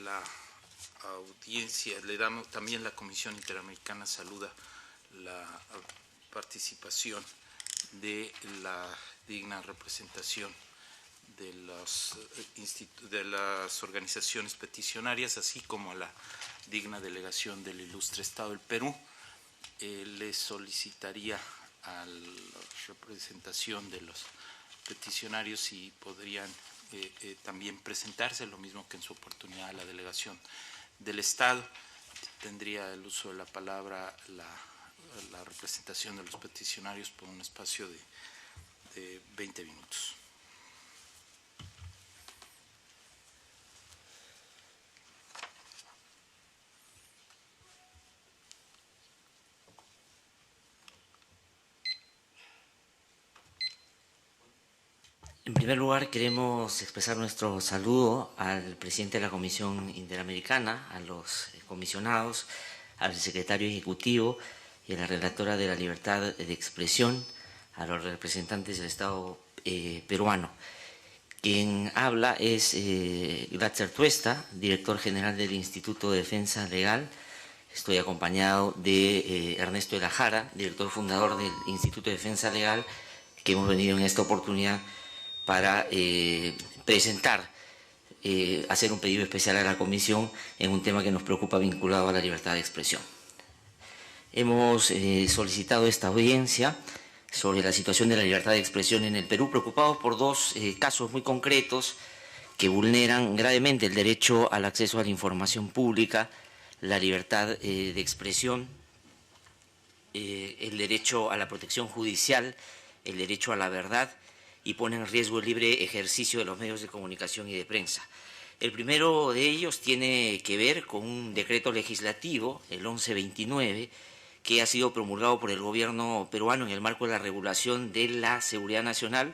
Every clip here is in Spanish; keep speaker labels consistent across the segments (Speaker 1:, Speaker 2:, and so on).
Speaker 1: la audiencia, le damos también la Comisión Interamericana saluda la participación de la digna representación de las organizaciones peticionarias, así como a la digna delegación del ilustre Estado del Perú. Le solicitaría a la representación de los peticionarios si podrían también presentarse, lo mismo que en su oportunidad a la delegación del Estado. Tendría el uso de la palabra la representación de los peticionarios por un espacio de 20 minutos.
Speaker 2: En primer lugar, queremos expresar nuestro saludo al presidente de la Comisión Interamericana, a los comisionados, al secretario ejecutivo y a la relatora de la libertad de expresión, a los representantes del Estado peruano. Quien habla es Glatzer Tuesta, director general del Instituto de Defensa Legal. Estoy acompañado de Ernesto de la Jara, director fundador del Instituto de Defensa Legal, que hemos venido en esta oportunidad para presentar, hacer un pedido especial a la Comisión en un tema que nos preocupa vinculado a la libertad de expresión. Hemos solicitado esta audiencia sobre la situación de la libertad de expresión en el Perú, preocupados por dos casos muy concretos que vulneran gravemente el derecho al acceso a la información pública, la libertad de expresión, el derecho a la protección judicial, el derecho a la verdad, y pone en riesgo el libre ejercicio de los medios de comunicación y de prensa. El primero de ellos tiene que ver con un decreto legislativo, el 1129, que ha sido promulgado por el gobierno peruano en el marco de la regulación de la seguridad nacional,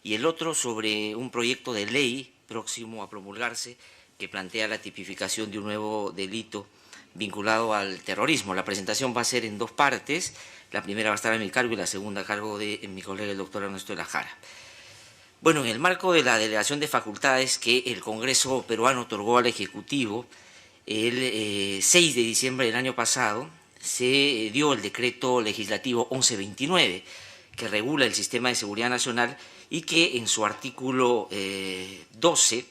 Speaker 2: y el otro sobre un proyecto de ley próximo a promulgarse que plantea la tipificación de un nuevo delito vinculado al terrorismo. La presentación va a ser en dos partes, la primera va a estar a mi cargo y la segunda a cargo de mi colega el doctor Ernesto de la Jara. Bueno, en el marco de la delegación de facultades que el Congreso peruano otorgó al Ejecutivo, el 6 de diciembre del año pasado se dio el decreto legislativo 1129, que regula el sistema de seguridad nacional y que en su artículo 12,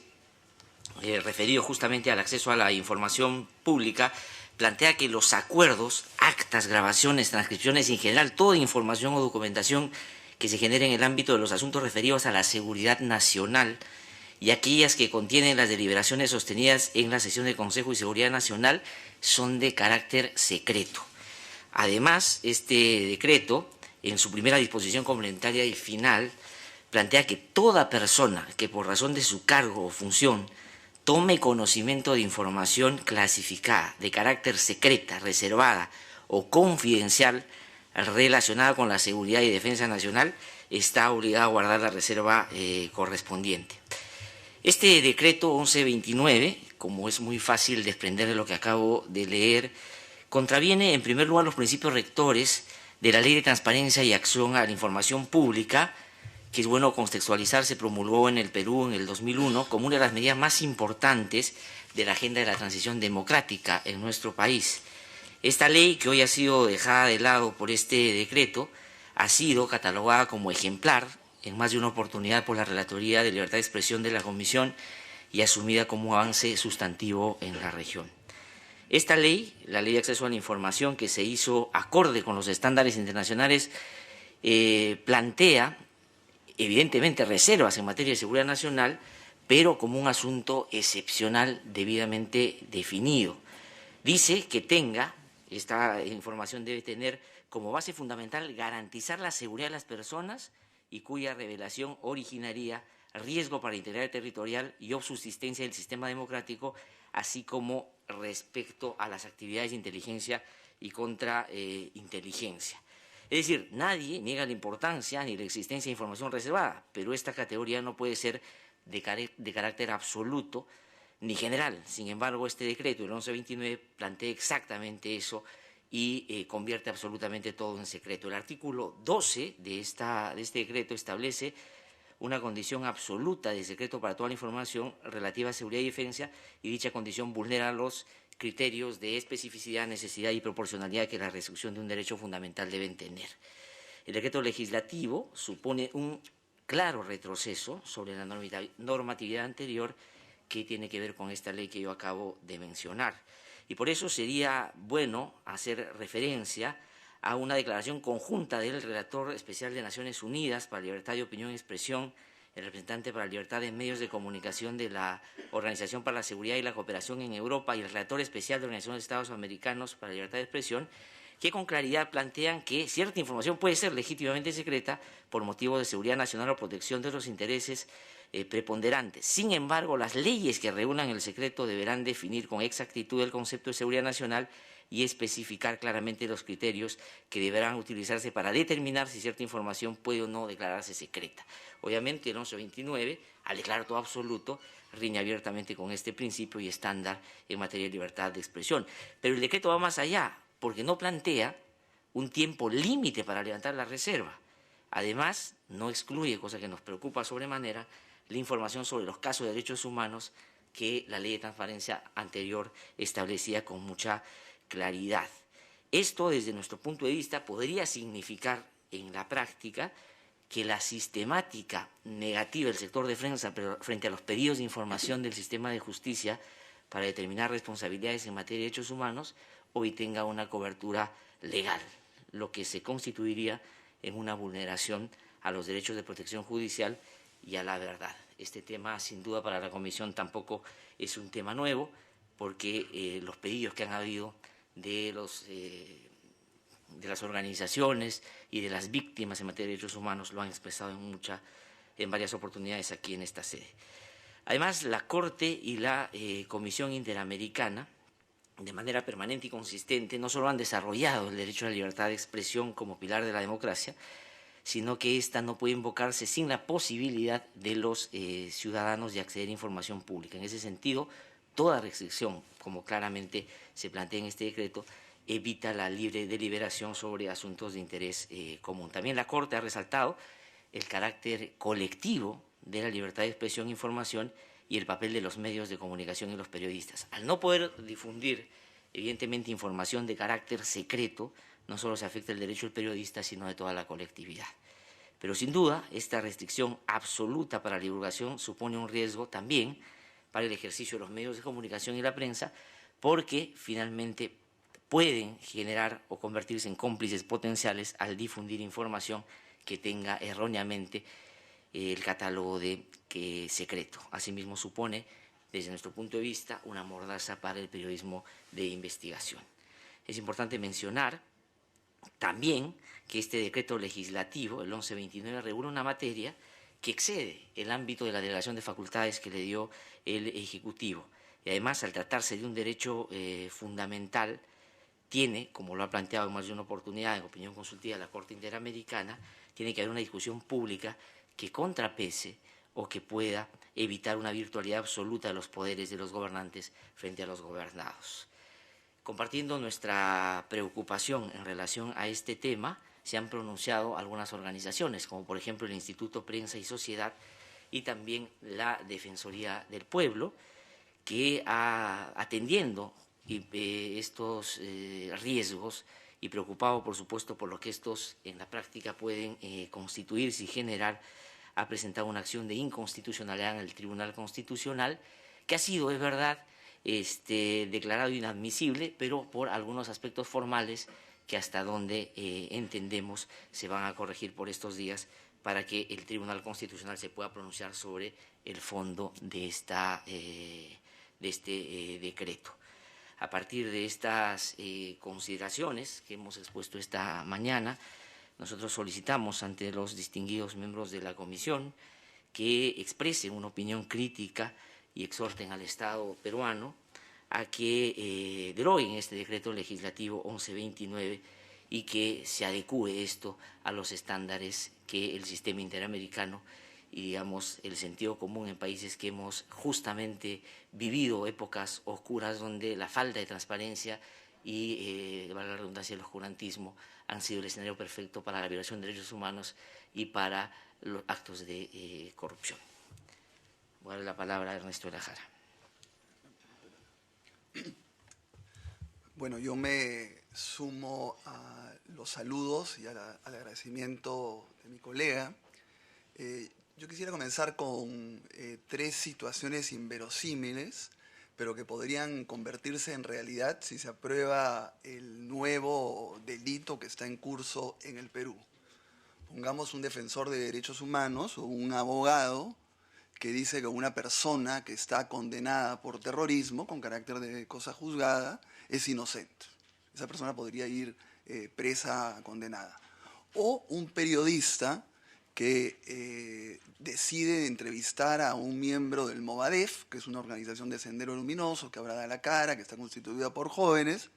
Speaker 2: referido justamente al acceso a la información pública, plantea que los acuerdos, actas, grabaciones, transcripciones y en general toda información o documentación que se genere en el ámbito de los asuntos referidos a la seguridad nacional y aquellas que contienen las deliberaciones sostenidas en la sesión del Consejo de Seguridad Nacional son de carácter secreto. Además, este decreto, en su primera disposición complementaria y final, plantea que toda persona que por razón de su cargo o función tome conocimiento de información clasificada, de carácter secreta, reservada o confidencial relacionada con la seguridad y defensa nacional, está obligada a guardar la reserva correspondiente. Este decreto 1129, como es muy fácil desprender de lo que acabo de leer, contraviene en primer lugar los principios rectores de la Ley de Transparencia y Acción a la Información Pública, que es bueno contextualizar, se promulgó en el Perú en el 2001 como una de las medidas más importantes de la agenda de la transición democrática en nuestro país. Esta ley, que hoy ha sido dejada de lado por este decreto, ha sido catalogada como ejemplar en más de una oportunidad por la Relatoría de Libertad de Expresión de la Comisión y asumida como avance sustantivo en la región. Esta ley, la Ley de Acceso a la Información, que se hizo acorde con los estándares internacionales, plantea evidentemente reservas en materia de seguridad nacional, pero como un asunto excepcional debidamente definido. Dice que esta información debe tener como base fundamental garantizar la seguridad de las personas y cuya revelación originaría riesgo para la integridad territorial y o subsistencia del sistema democrático, así como respecto a las actividades de inteligencia y contrainteligencia. Es decir, nadie niega la importancia ni la existencia de información reservada, pero esta categoría no puede ser de carácter absoluto ni general. Sin embargo, este decreto, el 1129, plantea exactamente eso y convierte absolutamente todo en secreto. El artículo 12 de este decreto establece una condición absoluta de secreto para toda la información relativa a seguridad y defensa, y dicha condición vulnera los criterios de especificidad, necesidad y proporcionalidad que la restricción de un derecho fundamental deben tener. El decreto legislativo supone un claro retroceso sobre la normatividad anterior que tiene que ver con esta ley que yo acabo de mencionar. Y por eso sería bueno hacer referencia a una declaración conjunta del relator especial de Naciones Unidas para la Libertad de Opinión y Expresión, el representante para la libertad de medios de comunicación de la Organización para la Seguridad y la Cooperación en Europa y el relator especial de la Organización de Estados Americanos para la Libertad de Expresión, que con claridad plantean que cierta información puede ser legítimamente secreta por motivo de seguridad nacional o protección de los intereses preponderantes. Sin embargo, las leyes que regulan el secreto deberán definir con exactitud el concepto de seguridad nacional y especificar claramente los criterios que deberán utilizarse para determinar si cierta información puede o no declararse secreta. Obviamente, el 1129, al declarar todo absoluto, riñe abiertamente con este principio y estándar en materia de libertad de expresión. Pero el decreto va más allá, porque no plantea un tiempo límite para levantar la reserva. Además, no excluye, cosa que nos preocupa sobremanera, la información sobre los casos de derechos humanos que la ley de transparencia anterior establecía con mucha claridad. Esto, desde nuestro punto de vista, podría significar en la práctica que la sistemática negativa del sector de defensa frente a los pedidos de información del sistema de justicia para determinar responsabilidades en materia de derechos humanos hoy tenga una cobertura legal, lo que se constituiría en una vulneración a los derechos de protección judicial y a la verdad. Este tema, sin duda, para la Comisión tampoco es un tema nuevo, porque los pedidos que han habido de las organizaciones y de las víctimas en materia de derechos humanos lo han expresado en varias oportunidades aquí en esta sede. Además, la Corte y la Comisión Interamericana, de manera permanente y consistente, no solo han desarrollado el derecho a la libertad de expresión como pilar de la democracia, sino que ésta no puede invocarse sin la posibilidad de los ciudadanos de acceder a información pública. En ese sentido, toda restricción, como claramente se plantea en este decreto, evita la libre deliberación sobre asuntos de interés común. También la Corte ha resaltado el carácter colectivo de la libertad de expresión e información y el papel de los medios de comunicación y los periodistas. Al no poder difundir, evidentemente, información de carácter secreto, no solo se afecta el derecho del periodista, sino de toda la colectividad. Pero sin duda, esta restricción absoluta para la divulgación supone un riesgo también para el ejercicio de los medios de comunicación y la prensa, porque finalmente pueden generar o convertirse en cómplices potenciales al difundir información que tenga erróneamente el catálogo de secreto. Asimismo, supone, desde nuestro punto de vista, una mordaza para el periodismo de investigación. Es importante mencionar también que este decreto legislativo, el 1129, regula una materia que excede el ámbito de la delegación de facultades que le dio el Ejecutivo. Y además, al tratarse de un derecho fundamental, tiene, como lo ha planteado en más de una oportunidad en opinión consultiva la Corte Interamericana, tiene que haber una discusión pública que contrapese o que pueda evitar una virtualidad absoluta de los poderes de los gobernantes frente a los gobernados. Compartiendo nuestra preocupación en relación a este tema, se han pronunciado algunas organizaciones, como por ejemplo el Instituto Prensa y Sociedad y también la Defensoría del Pueblo, que atendiendo estos riesgos y preocupado, por supuesto, por lo que estos en la práctica pueden constituirse y generar, ha presentado una acción de inconstitucionalidad en el Tribunal Constitucional, que ha sido, es verdad, declarado inadmisible, pero por algunos aspectos formales que hasta donde entendemos se van a corregir por estos días para que el Tribunal Constitucional se pueda pronunciar sobre el fondo de este decreto. A partir de estas consideraciones que hemos expuesto esta mañana, nosotros solicitamos ante los distinguidos miembros de la Comisión que expresen una opinión crítica y exhorten al Estado peruano a que deroguen este decreto legislativo 1129 y que se adecúe esto a los estándares que el sistema interamericano y, digamos, el sentido común en países que hemos justamente vivido épocas oscuras donde la falta de transparencia y, valga la redundancia, el oscurantismo han sido el escenario perfecto para la violación de derechos humanos y para los actos de corrupción. Voy a dar la palabra a Ernesto de la Jara.
Speaker 3: Bueno, yo me sumo a los saludos y al agradecimiento de mi colega. Yo quisiera comenzar con tres situaciones inverosímiles, pero que podrían convertirse en realidad si se aprueba el nuevo delito que está en curso en el Perú. Pongamos un defensor de derechos humanos o un abogado que dice que una persona que está condenada por terrorismo con carácter de cosa juzgada es inocente. Esa persona podría ir presa condenada. O un periodista que decide entrevistar a un miembro del Movadef, que es una organización de Sendero Luminoso, que ahora da la cara, que está constituida por jóvenes.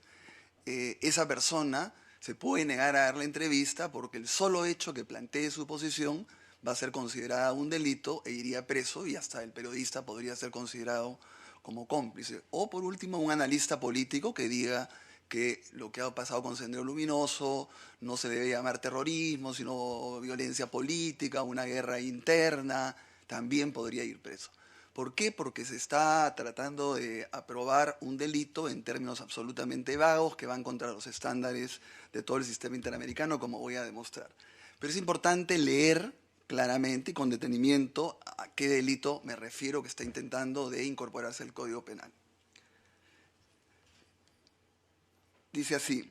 Speaker 3: Esa persona se puede negar a dar la entrevista porque el solo hecho que plantee su posición va a ser considerada un delito e iría preso, y hasta el periodista podría ser considerado como cómplice. O por último, un analista político que diga que lo que ha pasado con Sendero Luminoso no se debe llamar terrorismo, sino violencia política, una guerra interna, también podría ir preso. ¿Por qué? Porque se está tratando de aprobar un delito en términos absolutamente vagos que van contra los estándares de todo el sistema interamericano, como voy a demostrar. Pero es importante leer claramente y con detenimiento a qué delito me refiero que está intentando de incorporarse al Código Penal. Dice así: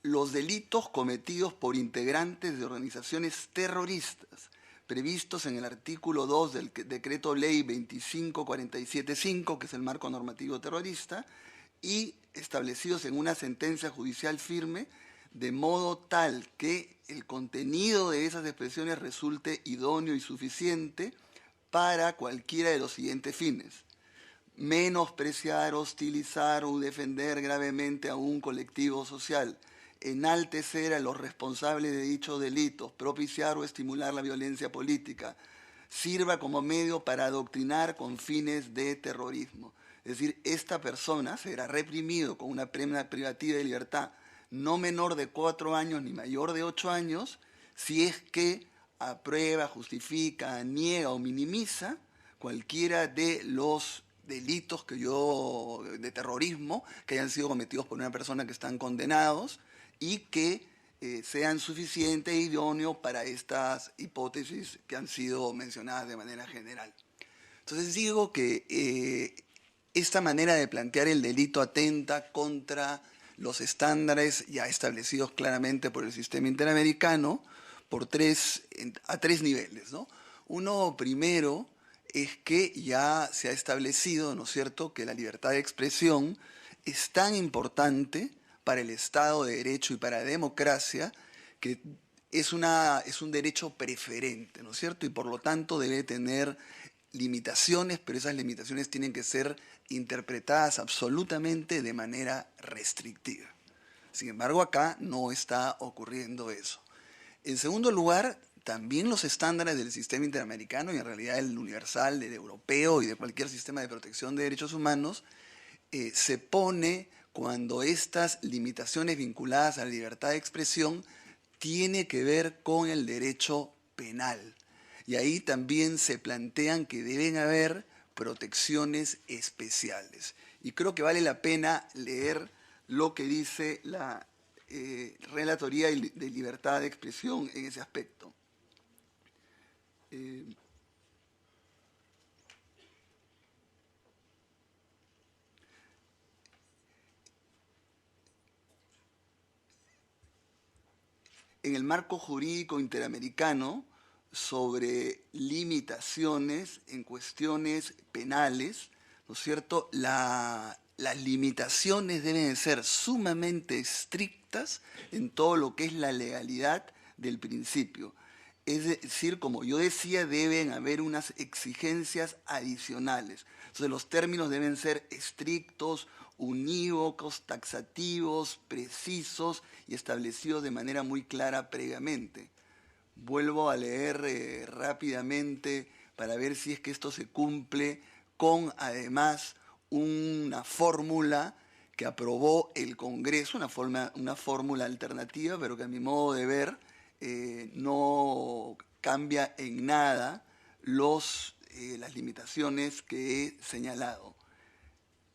Speaker 3: los delitos cometidos por integrantes de organizaciones terroristas previstos en el artículo 2 del Decreto Ley 25475, que es el marco normativo terrorista, y establecidos en una sentencia judicial firme, de modo tal que el contenido de esas expresiones resulte idóneo y suficiente para cualquiera de los siguientes fines: menospreciar, hostilizar o defender gravemente a un colectivo social, enaltecer a los responsables de dichos delitos, propiciar o estimular la violencia política, sirva como medio para adoctrinar con fines de terrorismo. Es decir, esta persona será reprimido con una pena privativa de libertad no menor de 4 años ni mayor de 8 años, si es que aprueba, justifica, niega o minimiza cualquiera de los delitos de terrorismo que hayan sido cometidos por una persona que están condenados y que sean suficientes e idóneos para estas hipótesis que han sido mencionadas de manera general. Entonces digo que esta manera de plantear el delito atenta contra los estándares ya establecidos claramente por el sistema interamericano a tres niveles, ¿no? Uno primero es que ya se ha establecido, ¿no es cierto?, que la libertad de expresión es tan importante para el Estado de Derecho y para la democracia que es un derecho preferente, ¿no es cierto?, y por lo tanto debe tener limitaciones, pero esas limitaciones tienen que ser interpretadas absolutamente de manera restrictiva. Sin embargo, acá no está ocurriendo eso. En segundo lugar, también los estándares del sistema interamericano, y en realidad el universal, el europeo y de cualquier sistema de protección de derechos humanos, se pone cuando estas limitaciones vinculadas a la libertad de expresión tiene que ver con el derecho penal. Y ahí también se plantean que deben haber protecciones especiales. Y creo que vale la pena leer lo que dice la Relatoría de Libertad de Expresión en ese aspecto. En el marco jurídico interamericano sobre limitaciones en cuestiones penales, ¿no es cierto?, las limitaciones deben ser sumamente estrictas en todo lo que es la legalidad del principio. Es decir, como yo decía, deben haber unas exigencias adicionales. Entonces, los términos deben ser estrictos, unívocos, taxativos, precisos y establecidos de manera muy clara previamente. Vuelvo a leer rápidamente para ver si es que esto se cumple con, además, una fórmula que aprobó el Congreso, una fórmula alternativa, pero que a mi modo de ver no cambia en nada las limitaciones que he señalado.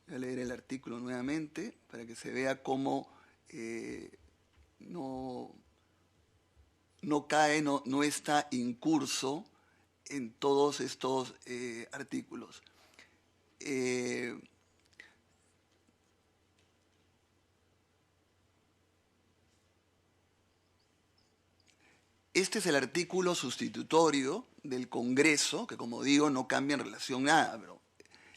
Speaker 3: Voy a leer el artículo nuevamente para que se vea cómo no cae, no está incurso en todos estos artículos. Este es el artículo sustitutorio del Congreso, que como digo no cambia en relación a nada, pero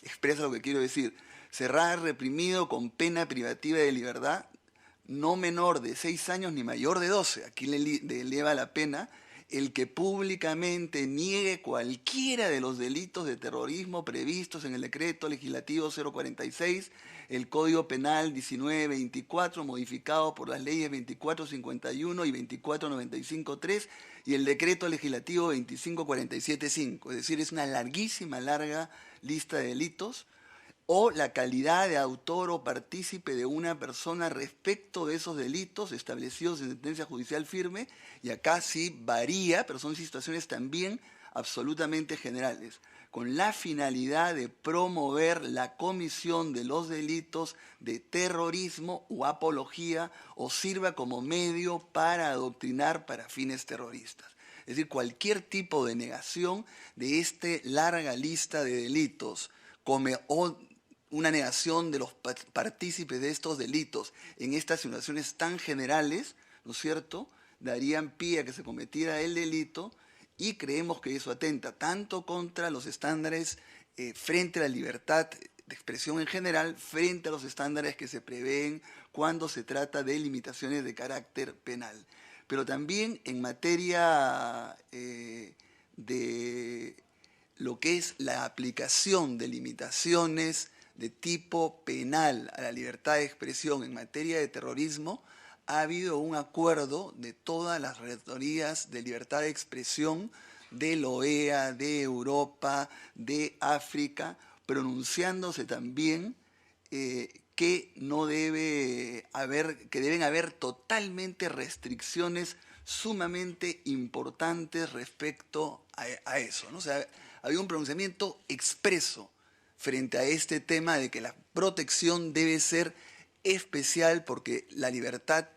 Speaker 3: expresa lo que quiero decir. Será reprimido con pena privativa de libertad no menor de 6 años ni mayor de 12. Aquí le eleva la pena el que públicamente niegue cualquiera de los delitos de terrorismo previstos en el decreto legislativo 046, el Código Penal 1924, modificado por las leyes 2451 y 2495.3, y el decreto legislativo 2547.5. Es decir, es una larga lista de delitos, o la calidad de autor o partícipe de una persona respecto de esos delitos establecidos en sentencia judicial firme, y acá sí varía, pero son situaciones también absolutamente generales, con la finalidad de promover la comisión de los delitos de terrorismo o apología, o sirva como medio para adoctrinar para fines terroristas. Es decir, cualquier tipo de negación de esta larga lista de delitos, o una negación de los partícipes de estos delitos en estas situaciones tan generales, ¿no es cierto?, darían pie a que se cometiera el delito, y creemos que eso atenta tanto contra los estándares frente a la libertad de expresión en general, frente a los estándares que se prevén cuando se trata de limitaciones de carácter penal. Pero también en materia de lo que es la aplicación de limitaciones de tipo penal a la libertad de expresión en materia de terrorismo, ha habido un acuerdo de todas las rectorías de libertad de expresión de la OEA, de Europa, de África, pronunciándose también que deben haber totalmente restricciones sumamente importantes respecto a eso, ¿no? O sea, había un pronunciamiento expreso frente a este tema de que la protección debe ser especial, porque la libertad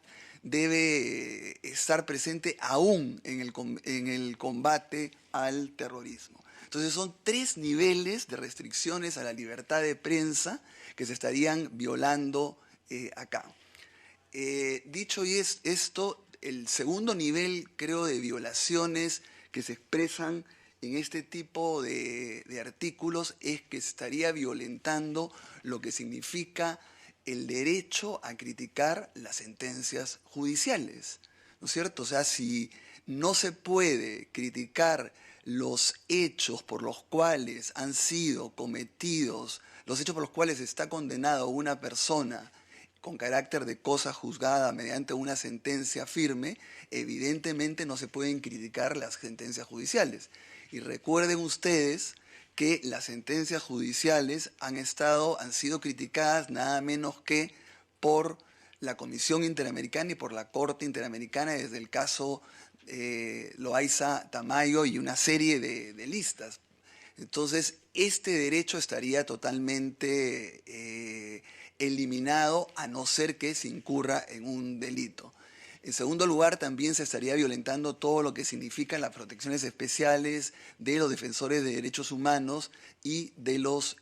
Speaker 3: debe estar presente aún en el combate al terrorismo. Entonces son 3 niveles de restricciones a la libertad de prensa que se estarían violando acá. Dicho esto, el segundo nivel, creo, de violaciones que se expresan en este tipo de artículos es que se estaría violentando lo que significa el derecho a criticar las sentencias judiciales, ¿no es cierto? O sea, si no se puede criticar los hechos por los cuales han sido cometidos, los hechos por los cuales está condenado una persona con carácter de cosa juzgada mediante una sentencia firme, evidentemente no se pueden criticar las sentencias judiciales. Y recuerden ustedes que las sentencias judiciales han sido criticadas nada menos que por la Comisión Interamericana y por la Corte Interamericana, desde el caso Loaiza Tamayo y una serie de listas. Entonces, este derecho estaría totalmente eliminado, a no ser que se incurra en un delito. En segundo lugar, también se estaría violentando todo lo que significan las protecciones especiales de los defensores de derechos humanos y de los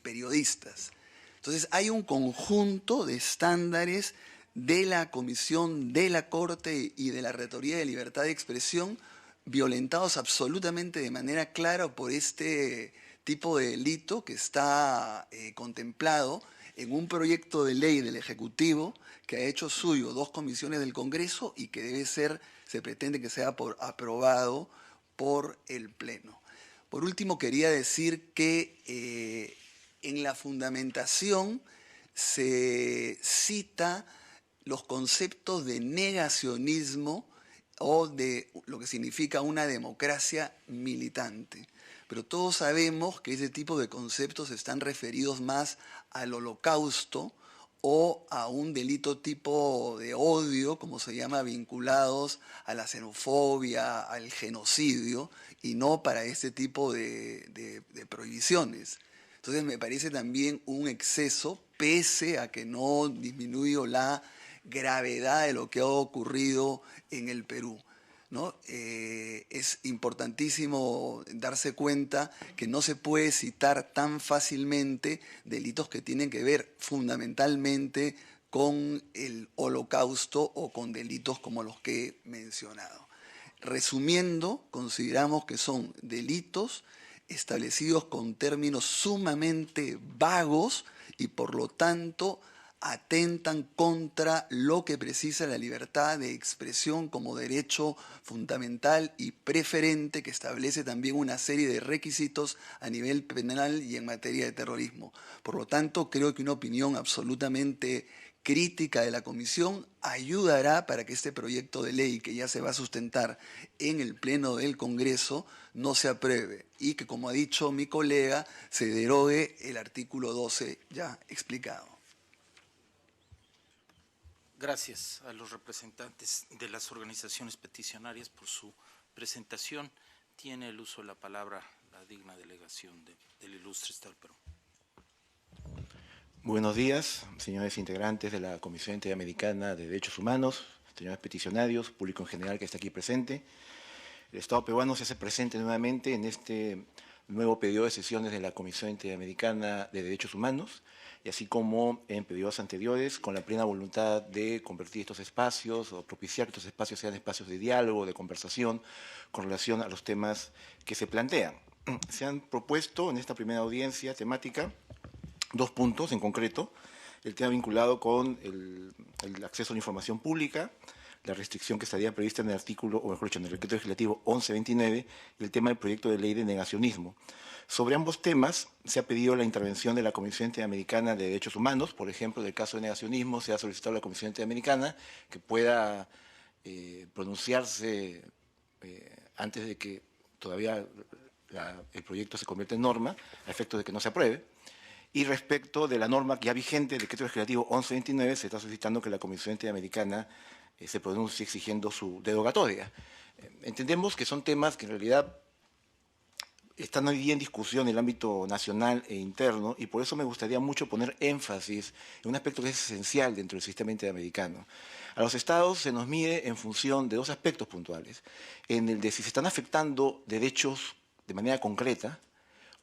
Speaker 3: periodistas. Entonces, hay un conjunto de estándares de la Comisión, de la Corte y de la Rectoría de Libertad de Expresión, violentados absolutamente de manera clara por este tipo de delito que está contemplado en un proyecto de ley del Ejecutivo que ha hecho suyo 2 comisiones del Congreso y que se pretende que sea aprobado por el Pleno. Por último, quería decir que en la fundamentación se cita los conceptos de negacionismo o de lo que significa una democracia militante. Pero todos sabemos que ese tipo de conceptos están referidos más al Holocausto o a un delito tipo de odio, como se llama, vinculados a la xenofobia, al genocidio, y no para este tipo de prohibiciones. Entonces me parece también un exceso, pese a que no disminuye la gravedad de lo que ha ocurrido en el Perú, ¿no? Es importantísimo darse cuenta que no se puede citar tan fácilmente delitos que tienen que ver fundamentalmente con el Holocausto o con delitos como los que he mencionado. Resumiendo, consideramos que son delitos establecidos con términos sumamente vagos y por lo tanto atentan contra lo que precisa la libertad de expresión como derecho fundamental y preferente, que establece también una serie de requisitos a nivel penal y en materia de terrorismo. Por lo tanto, creo que una opinión absolutamente crítica de la Comisión ayudará para que este proyecto de ley, que ya se va a sustentar en el Pleno del Congreso, no se apruebe y que, como ha dicho mi colega, se derogue el artículo 12 ya explicado.
Speaker 1: Gracias a los representantes de las organizaciones peticionarias por su presentación. Tiene el uso de la palabra la digna delegación del Ilustre Estado del Perú.
Speaker 4: Buenos días, señores integrantes de la Comisión Interamericana de Derechos Humanos, señores peticionarios, público en general que está aquí presente. El Estado peruano se hace presente nuevamente en este nuevo periodo de sesiones de la Comisión Interamericana de Derechos Humanos, y así como en periodos anteriores, con la plena voluntad de convertir estos espacios o propiciar que estos espacios sean espacios de diálogo, de conversación, con relación a los temas que se plantean. Se han propuesto en esta primera audiencia temática 2 puntos en concreto: el tema vinculado con el acceso a la información pública, la restricción que estaría prevista en el artículo, o mejor dicho, en el decreto legislativo 1129, y el tema del proyecto de ley de negacionismo. Sobre ambos temas se ha pedido la intervención de la Comisión Interamericana de Derechos Humanos. Por ejemplo, en el caso de negacionismo se ha solicitado a la Comisión Interamericana que pueda pronunciarse antes de que todavía el proyecto se convierta en norma, a efectos de que no se apruebe. Y respecto de la norma ya vigente, el decreto legislativo 1129, se está solicitando que la Comisión Interamericana se pronuncie exigiendo su derogatoria. Entendemos que son temas que en realidad están hoy día en discusión en el ámbito nacional e interno, y por eso me gustaría mucho poner énfasis en un aspecto que es esencial dentro del sistema interamericano. A los estados se nos mide en función de 2 aspectos puntuales: en el de si se están afectando derechos de manera concreta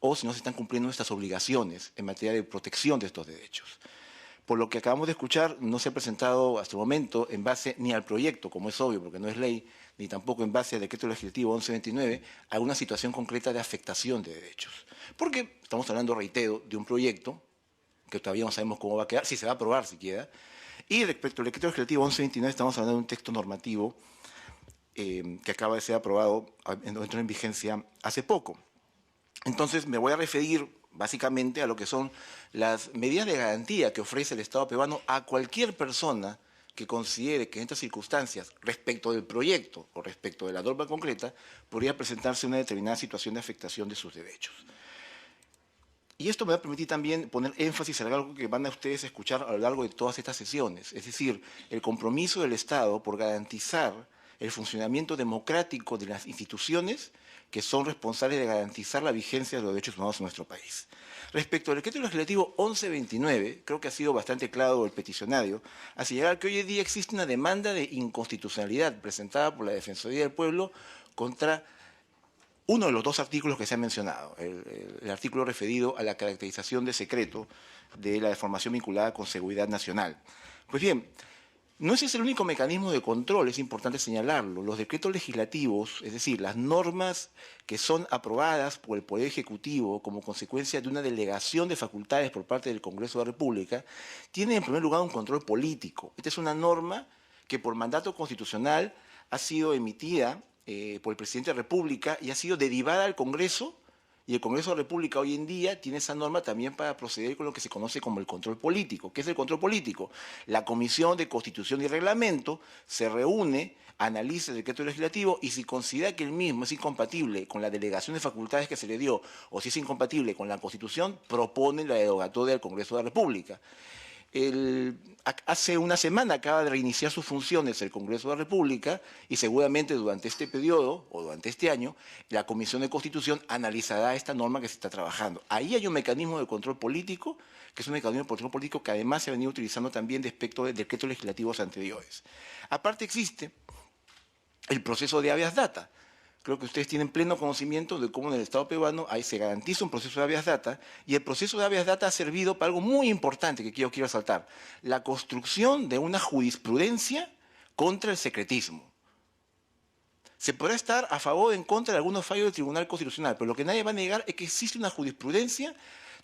Speaker 4: o si no se están cumpliendo estas obligaciones en materia de protección de estos derechos. Por lo que acabamos de escuchar, no se ha presentado hasta el momento, en base ni al proyecto, como es obvio, porque no es ley, ni tampoco en base al decreto legislativo 1129, alguna situación concreta de afectación de derechos. Porque estamos hablando, reitero, de un proyecto que todavía no sabemos cómo va a quedar, si se va a aprobar siquiera, y respecto al decreto legislativo 1129 estamos hablando de un texto normativo que acaba de ser aprobado, entró en vigencia hace poco. Entonces me voy a referir básicamente a lo que son las medidas de garantía que ofrece el Estado peruano a cualquier persona que considere que en estas circunstancias, respecto del proyecto o respecto de la norma concreta, podría presentarse una determinada situación de afectación de sus derechos. Y esto me va a permitir también poner énfasis en algo que van a ustedes a escuchar a lo largo de todas estas sesiones, es decir, el compromiso del Estado por garantizar el funcionamiento democrático de las instituciones que son responsables de garantizar la vigencia de los derechos humanos en nuestro país. Respecto al decreto legislativo 1129, creo que ha sido bastante claro el peticionario, a señalar que hoy en día existe una demanda de inconstitucionalidad presentada por la Defensoría del Pueblo contra uno de los 2 artículos que se han mencionado, el artículo referido a la caracterización de secreto de la información vinculada con seguridad nacional. Pues bien, no ese es el único mecanismo de control, es importante señalarlo. Los decretos legislativos, es decir, las normas que son aprobadas por el Poder Ejecutivo como consecuencia de una delegación de facultades por parte del Congreso de la República, tienen en primer lugar un control político. Esta es una norma que por mandato constitucional ha sido emitida por el Presidente de la República y ha sido derivada al Congreso, y el Congreso de la República hoy en día tiene esa norma también para proceder con lo que se conoce como el control político. ¿Qué es el control político? La Comisión de Constitución y Reglamento se reúne, analiza el decreto legislativo y si considera que el mismo es incompatible con la delegación de facultades que se le dio o si es incompatible con la Constitución, propone la derogatoria del Congreso de la República. Hace una semana acaba de reiniciar sus funciones el Congreso de la República y seguramente durante este periodo o durante este año la Comisión de Constitución analizará esta norma que se está trabajando. Ahí hay un mecanismo de control político, que es un mecanismo de control político que además se ha venido utilizando también respecto de decretos legislativos anteriores. Aparte existe el proceso de habeas data. Creo que ustedes tienen pleno conocimiento de cómo en el Estado peruano ahí se garantiza un proceso de habeas data, y el proceso de habeas data ha servido para algo muy importante que yo quiero resaltar: la construcción de una jurisprudencia contra el secretismo. Se podrá estar a favor o en contra de algunos fallos del Tribunal Constitucional, pero lo que nadie va a negar es que existe una jurisprudencia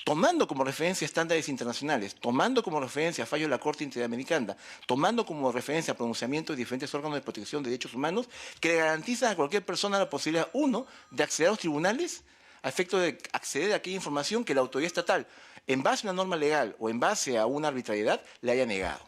Speaker 4: tomando como referencia estándares internacionales, tomando como referencia fallos de la Corte Interamericana, tomando como referencia pronunciamientos de diferentes órganos de protección de derechos humanos, que le garantizan a cualquier persona la posibilidad, uno, de acceder a los tribunales a efecto de acceder a aquella información que la autoridad estatal, en base a una norma legal o en base a una arbitrariedad, le haya negado.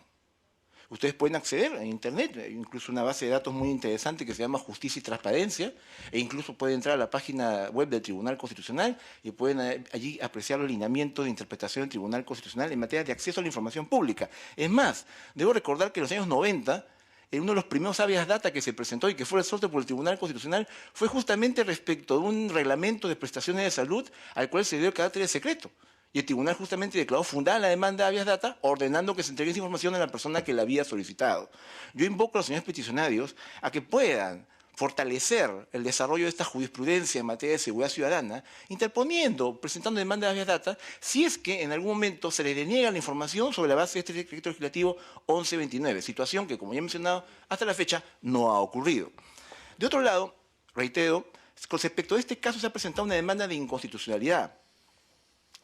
Speaker 4: Ustedes pueden acceder a Internet, hay incluso una base de datos muy interesante que se llama Justicia y Transparencia, e incluso pueden entrar a la página web del Tribunal Constitucional y pueden allí apreciar los lineamientos de interpretación del Tribunal Constitucional en materia de acceso a la información pública. Es más, debo recordar que en los años 90, en uno de los primeros habeas data que se presentó y que fue resuelto por el Tribunal Constitucional fue justamente respecto de un reglamento de prestaciones de salud al cual se dio el carácter de secreto. Y el tribunal justamente declaró fundada la demanda de habeas data, ordenando que se entregue esa información a la persona que la había solicitado. Yo invoco a los señores peticionarios a que puedan fortalecer el desarrollo de esta jurisprudencia en materia de seguridad ciudadana, interponiendo, presentando demanda de habeas data, si es que en algún momento se les deniega la información sobre la base de este decreto legislativo 1129, situación que, como ya he mencionado, hasta la fecha no ha ocurrido. De otro lado, reitero, con respecto a este caso se ha presentado una demanda de inconstitucionalidad,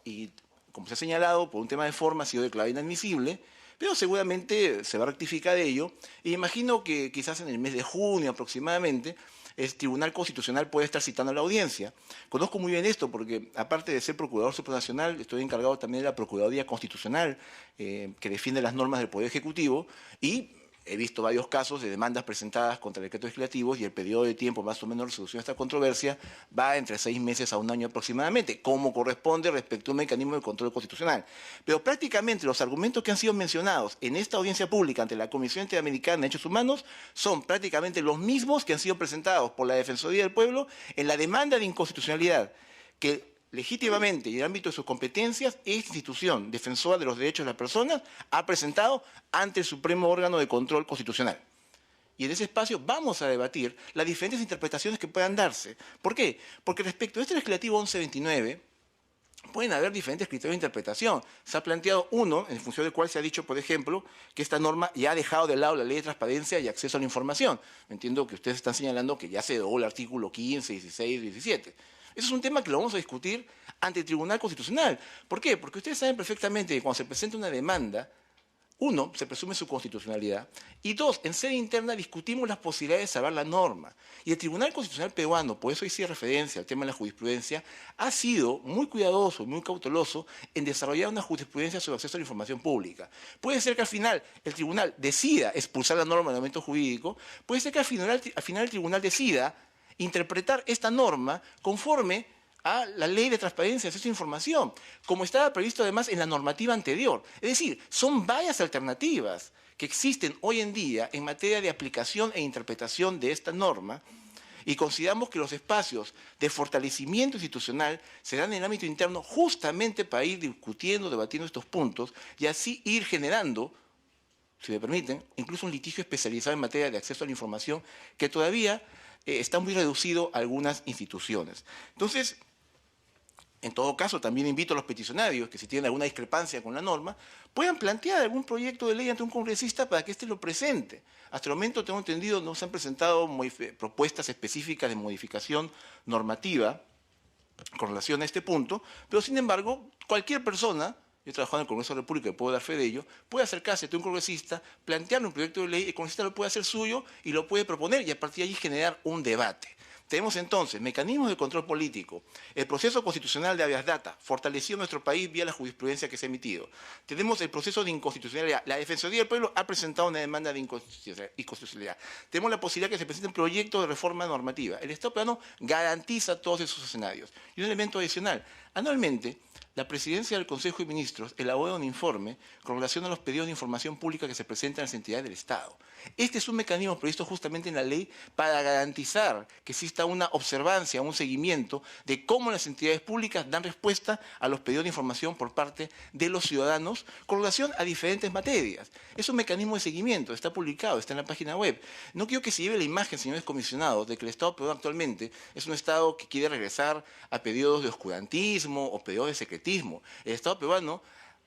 Speaker 4: y como se ha señalado, por un tema de forma ha sido declarada inadmisible, pero seguramente se va a rectificar de ello, y imagino que quizás en el mes de junio aproximadamente el Tribunal Constitucional puede estar citando a la audiencia. Conozco muy bien esto porque, aparte de ser Procurador Supranacional, estoy encargado también de la Procuraduría Constitucional, que defiende las normas del Poder Ejecutivo, y he visto varios casos de demandas presentadas contra decretos legislativos y el periodo de tiempo más o menos de resolución de esta controversia va entre 6 meses a 1 año aproximadamente, como corresponde respecto a un mecanismo de control constitucional. Pero prácticamente los argumentos que han sido mencionados en esta audiencia pública ante la Comisión Interamericana de Derechos Humanos son prácticamente los mismos que han sido presentados por la Defensoría del Pueblo en la demanda de inconstitucionalidad que legítimamente y en el ámbito de sus competencias, esta institución defensora de los derechos de las personas ha presentado ante el supremo órgano de control constitucional. Y en ese espacio vamos a debatir las diferentes interpretaciones que puedan darse. ¿Por qué? Porque respecto a este legislativo 1129, pueden haber diferentes criterios de interpretación. Se ha planteado uno, en función del cual se ha dicho, por ejemplo, que esta norma ya ha dejado de lado la ley de transparencia y acceso a la información. Entiendo que ustedes están señalando que ya se derogó el artículo 15, 16, 17. Eso es un tema que lo vamos a discutir ante el Tribunal Constitucional. ¿Por qué? Porque ustedes saben perfectamente que cuando se presenta una demanda, uno, se presume su constitucionalidad, y dos, en sede interna discutimos las posibilidades de salvar la norma. Y el Tribunal Constitucional peruano, por eso hice referencia al tema de la jurisprudencia, ha sido muy cuidadoso, muy cauteloso en desarrollar una jurisprudencia sobre acceso a la información pública. Puede ser que al final el tribunal decida expulsar la norma del ordenamiento jurídico, puede ser que al final el tribunal decida interpretar esta norma conforme a la ley de transparencia y acceso a información, como estaba previsto además en la normativa anterior. Es decir, son varias alternativas que existen hoy en día en materia de aplicación e interpretación de esta norma, y consideramos que los espacios de fortalecimiento institucional se dan en el ámbito interno justamente para ir discutiendo, debatiendo estos puntos y así ir generando, si me permiten, incluso un litigio especializado en materia de acceso a la información que todavía está muy reducido a algunas instituciones. Entonces, en todo caso, también invito a los peticionarios que si tienen alguna discrepancia con la norma, puedan plantear algún proyecto de ley ante un congresista para que éste lo presente. Hasta el momento, tengo entendido, no se han presentado propuestas específicas de modificación normativa con relación a este punto, pero sin embargo, cualquier persona, yo he trabajado en el Congreso de la República y puedo dar fe de ello, puede acercarse a un congresista, plantearle un proyecto de ley, el congresista lo puede hacer suyo y lo puede proponer y a partir de allí generar un debate. Tenemos entonces mecanismos de control político, el proceso constitucional de habeas data, fortalecido nuestro país vía la jurisprudencia que se ha emitido. Tenemos el proceso de inconstitucionalidad. La Defensoría del Pueblo ha presentado una demanda de inconstitucionalidad. Tenemos la posibilidad que se presenten proyectos de reforma normativa. El Estado peruano garantiza todos esos escenarios. Y un elemento adicional, Anualmente, la Presidencia del Consejo de Ministros elabora un informe con relación a los pedidos de información pública que se presentan a las entidades del Estado. Este es un mecanismo previsto justamente en la ley para garantizar que exista una observancia, un seguimiento de cómo las entidades públicas dan respuesta a los pedidos de información por parte de los ciudadanos con relación a diferentes materias. Es un mecanismo de seguimiento, está publicado, está en la página web. No quiero que se lleve la imagen, señores comisionados, de que el Estado peruano actualmente es un Estado que quiere regresar a periodos de oscurantismo o periodos de secretismo. El Estado peruano,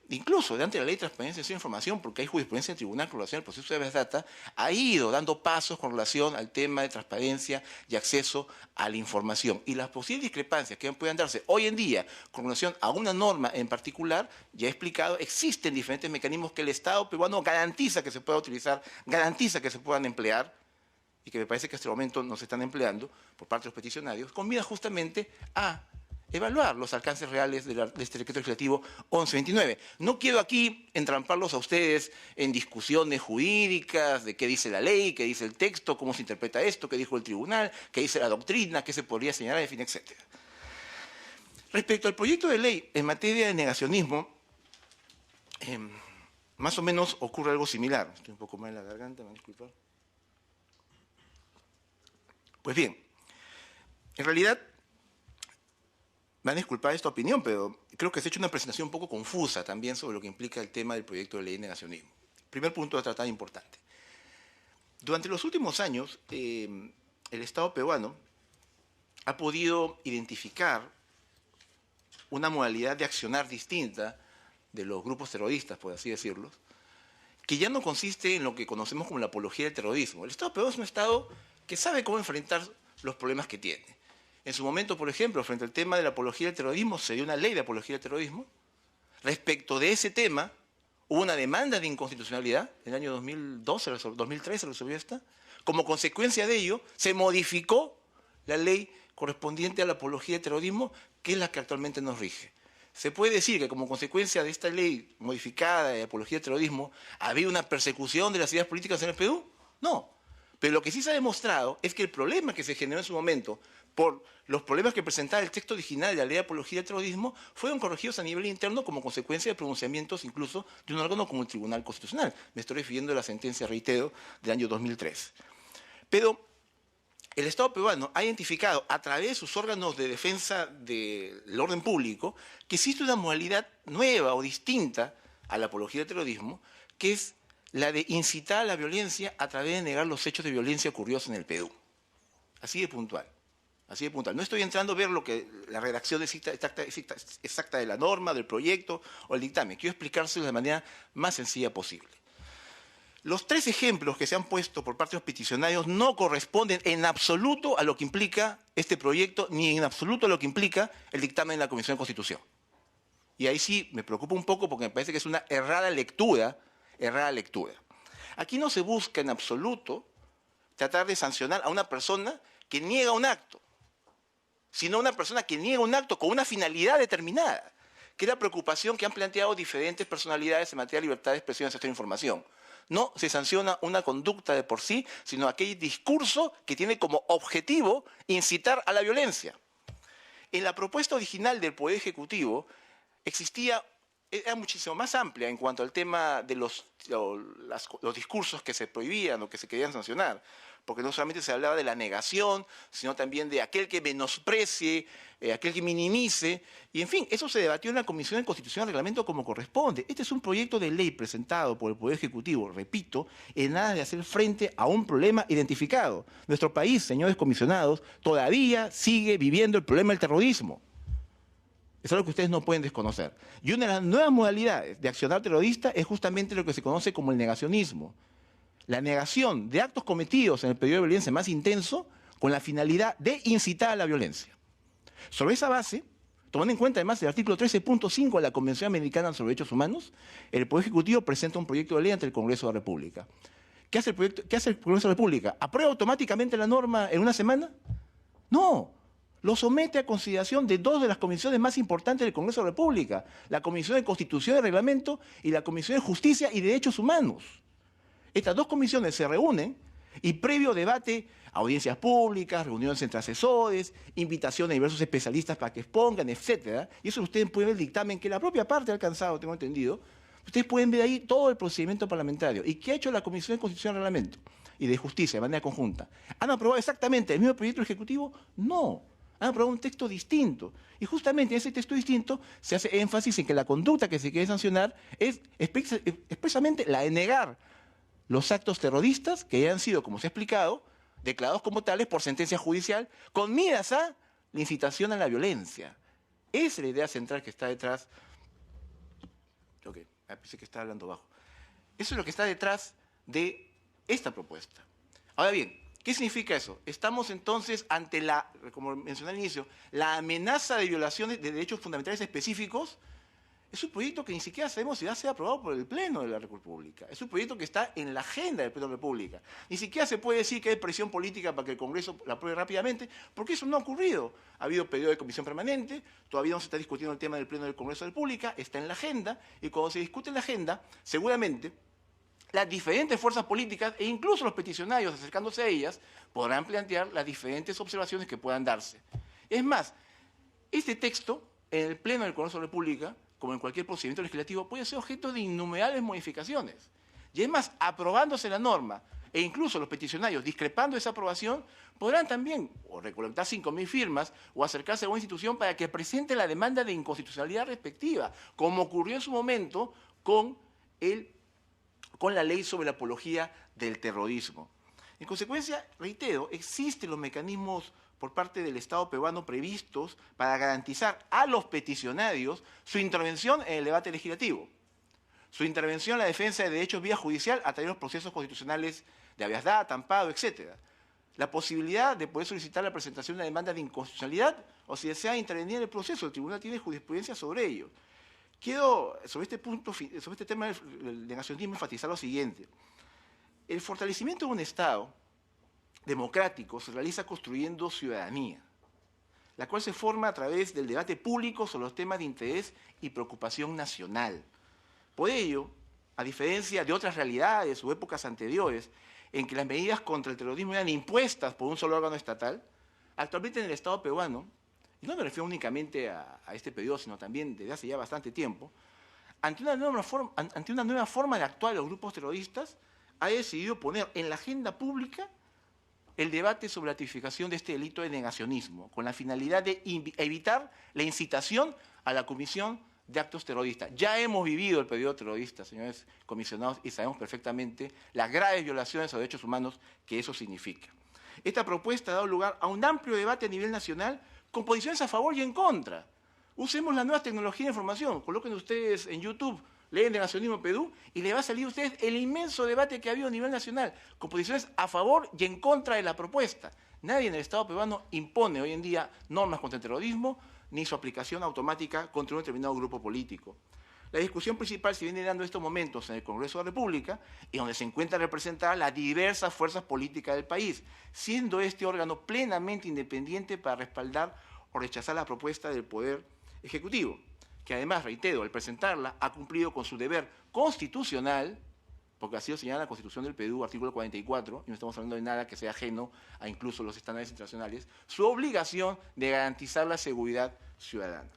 Speaker 4: incluso delante de la Ley de Transparencia y Información, porque hay jurisprudencia del Tribunal con relación al proceso de habeas data, ha ido dando pasos con relación al tema de transparencia y acceso a la información. Y las posibles discrepancias que puedan darse hoy en día con relación a una norma en particular, ya he explicado, existen diferentes mecanismos que el Estado peruano garantiza que se pueda utilizar, garantiza que se puedan emplear, y que me parece que hasta el momento no se están empleando por parte de los peticionarios, con mira justamente a evaluar los alcances reales de este decreto legislativo 1129. No quiero aquí entramparlos a ustedes en discusiones jurídicas de qué dice la ley, qué dice el texto, cómo se interpreta esto, qué dijo el tribunal, qué dice la doctrina, qué se podría señalar, en fin, etc. Respecto al proyecto de ley en materia de negacionismo, más o menos ocurre algo similar. Estoy un poco mal en la garganta, me van a disculpar. Pues bien, en realidad, me van a disculpar esta opinión, pero creo que se ha hecho una presentación un poco confusa también sobre lo que implica el tema del proyecto de ley de negacionismo. Primer punto a tratar importante. Durante los últimos años, el Estado peruano ha podido identificar una modalidad de accionar distinta de los grupos terroristas, por así decirlo, que ya no consiste en lo que conocemos como la apología del terrorismo. El Estado peruano es un Estado que sabe cómo enfrentar los problemas que tiene. En su momento, por ejemplo, frente al tema de la apología del terrorismo, se dio una ley de apología del terrorismo. Respecto de ese tema, hubo una demanda de inconstitucionalidad en el año 2012, 2013 se resolvió esta. Como consecuencia de ello, se modificó la ley correspondiente a la apología del terrorismo, que es la que actualmente nos rige. Se puede decir que como consecuencia de esta ley modificada de apología del terrorismo, ¿había una persecución de las ideas políticas en el Perú? No. Pero lo que sí se ha demostrado es que el problema que se generó en su momento por los problemas que presentaba el texto original de la ley de apología del terrorismo fueron corregidos a nivel interno como consecuencia de pronunciamientos incluso de un órgano como el Tribunal Constitucional. Me estoy refiriendo a la sentencia, reitero, del año 2003. Pero el Estado peruano ha identificado a través de sus órganos de defensa del orden público que existe una modalidad nueva o distinta a la apología del terrorismo, que es la de incitar a la violencia a través de negar los hechos de violencia ocurridos en el Perú. Así de puntual. Así de puntual. No estoy entrando a ver lo que la redacción exacta de la norma, del proyecto o el dictamen. Quiero explicárselo de la manera más sencilla posible. Los tres ejemplos que se han puesto por parte de los peticionarios no corresponden en absoluto a lo que implica este proyecto, ni en absoluto a lo que implica el dictamen de la Comisión de Constitución. Y ahí sí me preocupa un poco porque me parece que es una errada lectura. Aquí no se busca en absoluto tratar de sancionar a una persona que niega un acto, sino una persona que niega un acto con una finalidad determinada, que es la preocupación que han planteado diferentes personalidades en materia de libertad de expresión y acceso a la información. No se sanciona una conducta de por sí, sino aquel discurso que tiene como objetivo incitar a la violencia. En la propuesta original del Poder Ejecutivo era muchísimo más amplia en cuanto al tema de los discursos que se prohibían o que se querían sancionar, porque no solamente se hablaba de la negación, sino también de aquel que menosprecie, aquel que minimice, y en fin, eso se debatió en la Comisión de Constitución y Reglamento como corresponde. Este es un proyecto de ley presentado por el Poder Ejecutivo, repito, en aras de hacer frente a un problema identificado. Nuestro país, señores comisionados, todavía sigue viviendo el problema del terrorismo. Es algo que ustedes no pueden desconocer. Y una de las nuevas modalidades de accionar terrorista es justamente lo que se conoce como el negacionismo. La negación de actos cometidos en el periodo de violencia más intenso con la finalidad de incitar a la violencia. Sobre esa base, tomando en cuenta además el artículo 13.5 de la Convención Americana sobre Derechos Humanos, el Poder Ejecutivo presenta un proyecto de ley ante el Congreso de la República. ¿Qué hace el Congreso de la República? ¿Aprueba automáticamente la norma en una semana? No. Lo somete a consideración de dos de las comisiones más importantes del Congreso de la República, la Comisión de Constitución y Reglamento y la Comisión de Justicia y Derechos Humanos. Estas dos comisiones se reúnen Y previo debate, audiencias públicas, reuniones entre asesores, invitación a diversos especialistas para que expongan, etc. Y eso ustedes pueden ver el dictamen que la propia parte ha alcanzado, tengo entendido. Ustedes pueden ver ahí todo el procedimiento parlamentario. ¿Y qué ha hecho la Comisión de Constitución y Reglamento y de Justicia de manera conjunta? ¿Han aprobado exactamente el mismo proyecto ejecutivo? No. Han aprobado un texto distinto. Y justamente en ese texto distinto se hace énfasis en que la conducta que se quiere sancionar es expresamente la de negar los actos terroristas que ya han sido, como se ha explicado, declarados como tales por sentencia judicial, con miras a la incitación a la violencia. Esa es la idea central que está detrás. Ok, pensé que estaba hablando bajo. Eso es lo que está detrás de esta propuesta. Ahora bien, ¿qué significa eso? Estamos entonces ante la, como mencioné al inicio, la amenaza de violaciones de derechos fundamentales específicos. Es un proyecto que ni siquiera sabemos si va a ser aprobado por el Pleno de la República. Es un proyecto que está en la agenda del Pleno de la República. Ni siquiera se puede decir que hay presión política para que el Congreso la apruebe rápidamente, porque eso no ha ocurrido. Ha habido periodo de comisión permanente, todavía no se está discutiendo el tema del Pleno del Congreso de la República, está en la agenda, y cuando se discute en la agenda, seguramente las diferentes fuerzas políticas e incluso los peticionarios acercándose a ellas podrán plantear las diferentes observaciones que puedan darse. Es más, este texto, en el Pleno del Congreso de la República, como en cualquier procedimiento legislativo, puede ser objeto de innumerables modificaciones. Y es más, aprobándose la norma, e incluso los peticionarios discrepando de esa aprobación, podrán también o recolectar 5.000 firmas o acercarse a una institución para que presente la demanda de inconstitucionalidad respectiva, como ocurrió en su momento con la ley sobre la apología del terrorismo. En consecuencia, reitero, existen los mecanismos por parte del Estado peruano previstos para garantizar a los peticionarios su intervención en el debate legislativo, su intervención en la defensa de derechos vía judicial a través de los procesos constitucionales de habeas data, amparo, etc. La posibilidad de poder solicitar la presentación de una demanda de inconstitucionalidad o si desea intervenir en el proceso, el tribunal tiene jurisprudencia sobre ello. Quiero, sobre este tema del negacionismo, enfatizar lo siguiente. El fortalecimiento de un Estado democrático se realiza construyendo ciudadanía, la cual se forma a través del debate público sobre los temas de interés y preocupación nacional. Por ello, a diferencia de otras realidades o épocas anteriores en que las medidas contra el terrorismo eran impuestas por un solo órgano estatal, actualmente en el Estado peruano, y no me refiero únicamente a este periodo, sino también desde hace ya bastante tiempo, ante una nueva forma de actuar de los grupos terroristas, ha decidido poner en la agenda pública el debate sobre la tipificación de este delito de negacionismo, con la finalidad de evitar la incitación a la comisión de actos terroristas. Ya hemos vivido el periodo terrorista, señores comisionados, y sabemos perfectamente las graves violaciones a los derechos humanos que eso significa. Esta propuesta ha dado lugar a un amplio debate a nivel nacional con posiciones a favor y en contra. Usemos las nuevas tecnologías de información, coloquen ustedes en YouTube, leen negacionismo Perú y le va a salir a ustedes el inmenso debate que ha habido a nivel nacional, con posiciones a favor y en contra de la propuesta. Nadie en el Estado peruano impone hoy en día normas contra el terrorismo ni su aplicación automática contra un determinado grupo político. La discusión principal se viene dando en estos momentos en el Congreso de la República y donde se encuentran representadas las diversas fuerzas políticas del país, siendo este órgano plenamente independiente para respaldar o rechazar la propuesta del Poder Ejecutivo, que además, reitero, al presentarla ha cumplido con su deber constitucional, porque así lo señala la Constitución del Perú, artículo 44, y no estamos hablando de nada que sea ajeno a incluso los estándares internacionales, su obligación de garantizar la seguridad ciudadana.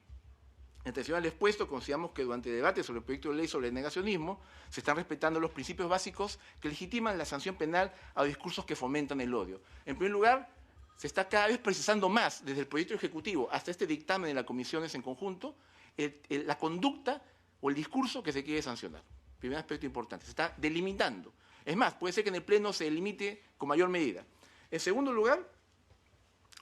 Speaker 4: En atención al expuesto, consideramos que durante el debate sobre el proyecto de ley sobre el negacionismo se están respetando los principios básicos que legitiman la sanción penal a discursos que fomentan el odio. En primer lugar, se está cada vez precisando más, desde el proyecto ejecutivo hasta este dictamen de las comisiones en conjunto, la conducta o el discurso que se quiere sancionar. Primer aspecto importante, se está delimitando. Es más, puede ser que en el Pleno se delimite con mayor medida. En segundo lugar,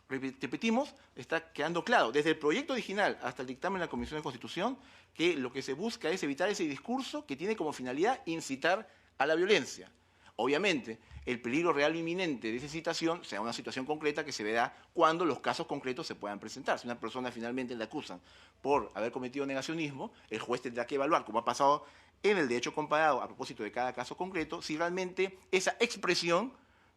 Speaker 4: repetimos, está quedando claro, desde el proyecto original hasta el dictamen de la Comisión de Constitución, que lo que se busca es evitar ese discurso que tiene como finalidad incitar a la violencia. Obviamente, el peligro real inminente de esa incitación será una situación concreta que se verá cuando los casos concretos se puedan presentar. Si una persona finalmente le acusan por haber cometido negacionismo, el juez tendrá que evaluar, como ha pasado en el derecho comparado a propósito de cada caso concreto, si realmente esa expresión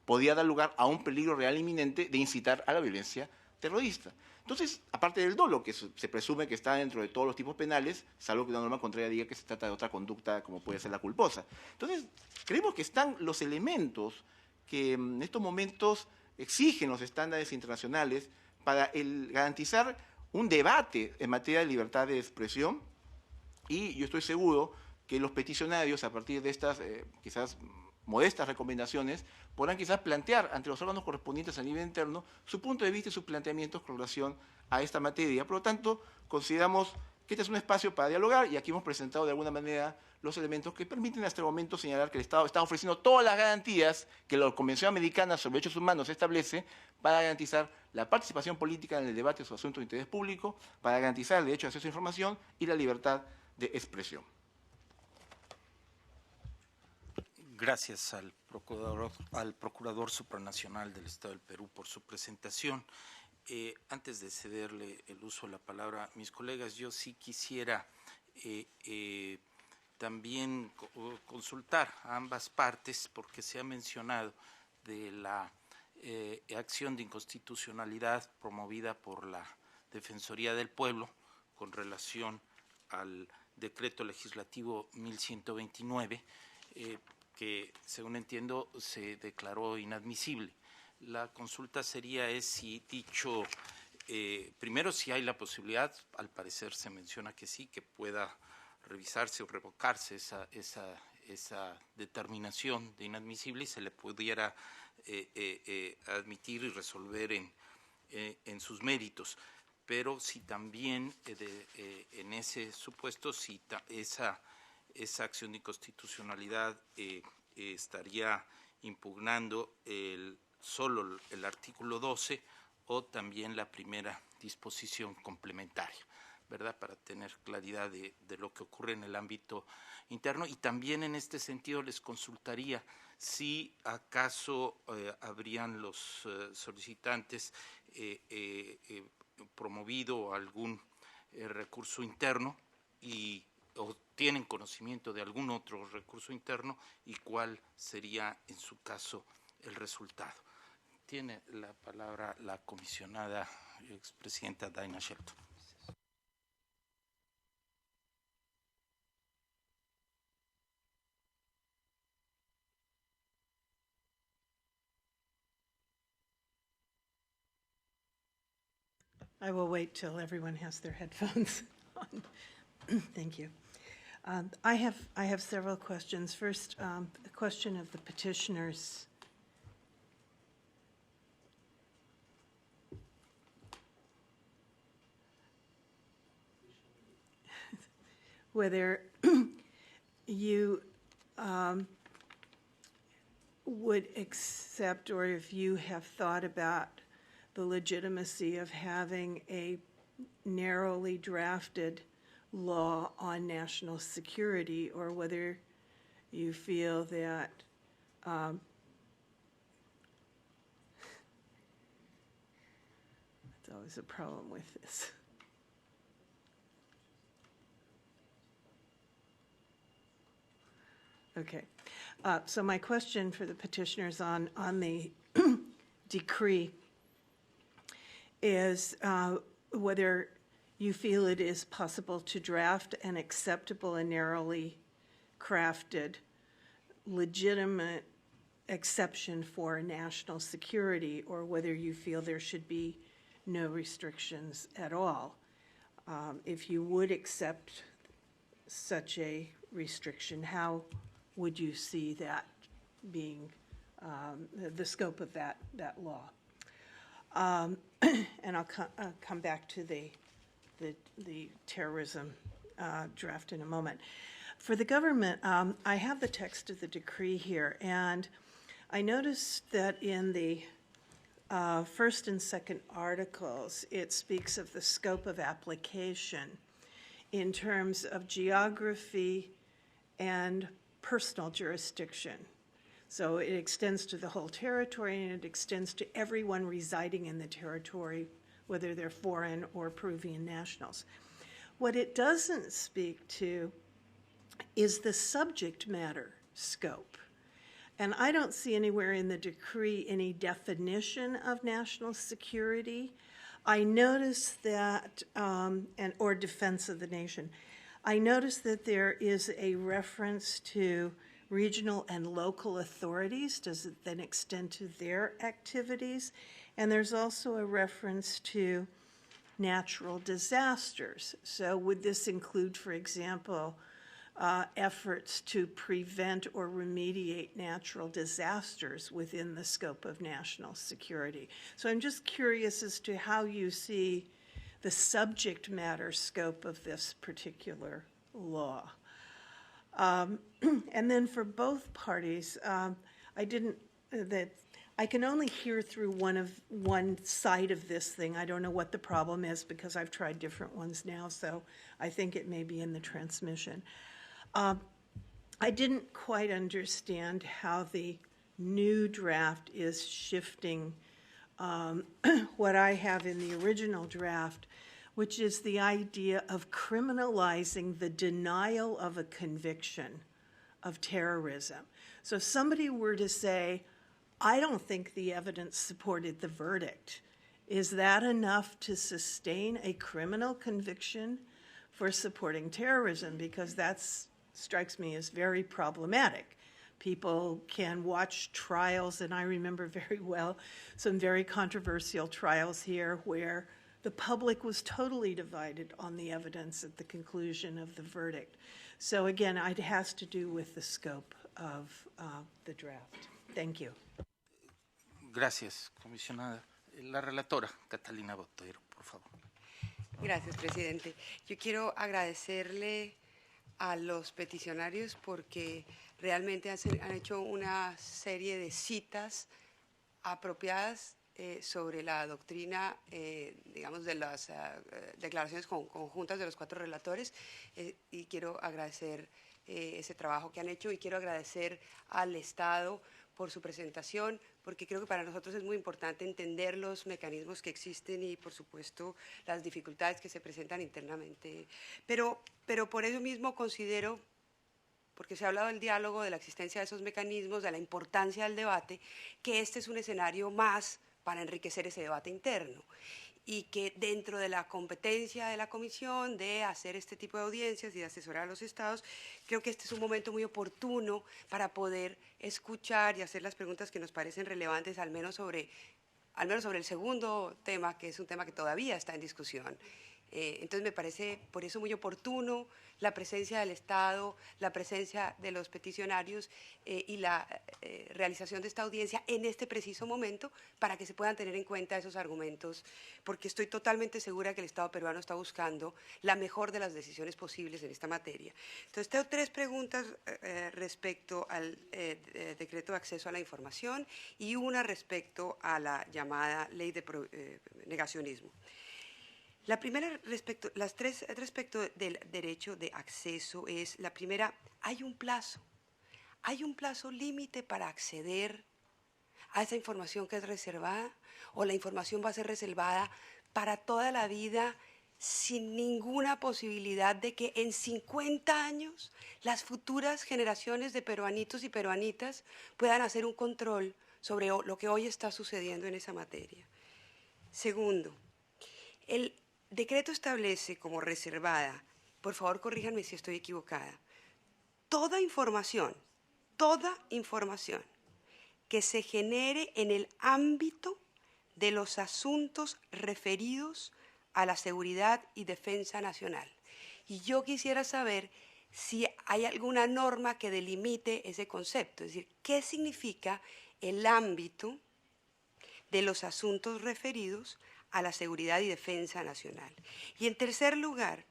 Speaker 4: podía dar lugar a un peligro real inminente de incitar a la violencia terrorista. Entonces, aparte del dolo, que se presume que está dentro de todos los tipos penales, salvo que una norma contraria diga que se trata de otra conducta como puede ser la culposa. Entonces, creemos que están los elementos que en estos momentos exigen los estándares internacionales para garantizar un debate en materia de libertad de expresión, y yo estoy seguro que los peticionarios, a partir de estas quizás modestas recomendaciones, podrán quizás plantear ante los órganos correspondientes a nivel interno su punto de vista y sus planteamientos con relación a esta materia. Por lo tanto, consideramos que este es un espacio para dialogar, y aquí hemos presentado de alguna manera los elementos que permiten hasta el momento señalar que el Estado está ofreciendo todas las garantías que la Convención Americana sobre Derechos Humanos establece para garantizar la participación política en el debate sobre asuntos de interés público, para garantizar el derecho de acceso a información y la libertad de expresión.
Speaker 1: Gracias al Procurador Supranacional del Estado del Perú por su presentación. Antes de cederle el uso de la palabra a mis colegas, yo sí quisiera también consultar a ambas partes, porque se ha mencionado de la acción de inconstitucionalidad promovida por la Defensoría del Pueblo con relación al decreto legislativo 1129, que, según entiendo, se declaró inadmisible. La consulta sería si dicho, primero, si hay la posibilidad, al parecer se menciona que sí, que pueda revisarse o revocarse esa determinación de inadmisible y se le pudiera admitir y resolver en sus méritos. Pero si también en ese supuesto, si esa acción de inconstitucionalidad estaría impugnando solo el artículo 12 o también la primera disposición complementaria, ¿verdad? Para tener claridad de lo que ocurre en el ámbito interno. Y también en este sentido les consultaría si acaso habrían los solicitantes promovido algún recurso interno o tienen conocimiento de algún otro recurso interno y cuál sería en su caso el resultado. Tiene la palabra la comisionada expresidenta Daina Shelton.
Speaker 5: I will wait till everyone has their headphones on. Thank you. I have several questions. First, the question of the petitioners. Whether you would accept, or if you have thought about the legitimacy of having a narrowly drafted law on national security, or whether you feel that it's always a problem with this. Okay, so my question for the petitioners on the decree is whether you feel it is possible to draft an acceptable and narrowly crafted, legitimate exception for national security, or whether you feel there should be no restrictions at all. If you would accept such a restriction, how would you see that being the scope of that law? And I'll come back to the terrorism draft in a moment. For the government, I have the text of the decree here, and I noticed that in the first and second articles, it speaks of the scope of application in terms of geography and personal jurisdiction. So it extends to the whole territory, and it extends to everyone residing in the territory, whether they're foreign or Peruvian nationals. What it doesn't speak to is the subject matter scope. And I don't see anywhere in the decree any definition of national security. I notice that, or defense of the nation. I notice that there is a reference to regional and local authorities? Does it then extend to their activities? And there's also a reference to natural disasters. So would this include, for example, efforts to prevent or remediate natural disasters within the scope of national security? So I'm just curious as to how you see the subject matter scope of this particular law. And then for both parties, I can only hear through one side of this thing. I don't know what the problem is because I've tried different ones now, so I think it may be in the transmission. I didn't quite understand how the new draft is shifting what I have in the original draft, which is the idea of criminalizing the denial of a conviction of terrorism. So if somebody were to say, I don't think the evidence supported the verdict, is that enough to sustain a criminal conviction for supporting terrorism? Because that strikes me as very problematic. People can watch trials, and I remember very well some very controversial trials here where the public was totally divided on the evidence at the conclusion of the verdict. So again, it has to do with the scope of the draft. Thank you.
Speaker 1: Gracias, comisionada. La relatora, Catalina Botero, por favor.
Speaker 6: Gracias, presidente. Yo quiero agradecerle a los peticionarios porque realmente han hecho una serie de citas apropiadas sobre la doctrina, digamos, de las declaraciones conjuntas de los 4 relatores, y quiero agradecer ese trabajo que han hecho, y quiero agradecer al Estado por su presentación, porque creo que para nosotros es muy importante entender los mecanismos que existen y, por supuesto, las dificultades que se presentan internamente. Pero por eso mismo considero, porque se ha hablado del diálogo, de la existencia de esos mecanismos, de la importancia del debate, que este es un escenario más para enriquecer ese debate interno, y que dentro de la competencia de la Comisión de hacer este tipo de audiencias y de asesorar a los estados, creo que este es un momento muy oportuno para poder escuchar y hacer las preguntas que nos parecen relevantes, al menos sobre el segundo tema, que es un tema que todavía está en discusión. Entonces me parece por eso muy oportuno la presencia del Estado, la presencia de los peticionarios y la realización de esta audiencia en este preciso momento para que se puedan tener en cuenta esos argumentos, porque estoy totalmente segura que el Estado peruano está buscando la mejor de las decisiones posibles en esta materia. Entonces tengo 3 preguntas respecto al decreto de acceso a la información y una respecto a la llamada ley de negacionismo. La primera, las 3 respecto del derecho de acceso es, la primera, hay un plazo límite para acceder a esa información que es reservada, o la información va a ser reservada para toda la vida sin ninguna posibilidad de que en 50 años las futuras generaciones de peruanitos y peruanitas puedan hacer un control sobre lo que hoy está sucediendo en esa materia. Segundo, el decreto establece como reservada, por favor corríjanme si estoy equivocada, toda información que se genere en el ámbito de los asuntos referidos a la seguridad y defensa nacional. Y yo quisiera saber si hay alguna norma que delimite ese concepto, es decir, ¿qué significa el ámbito de los asuntos referidos a la seguridad y defensa nacional? Y en tercer lugar,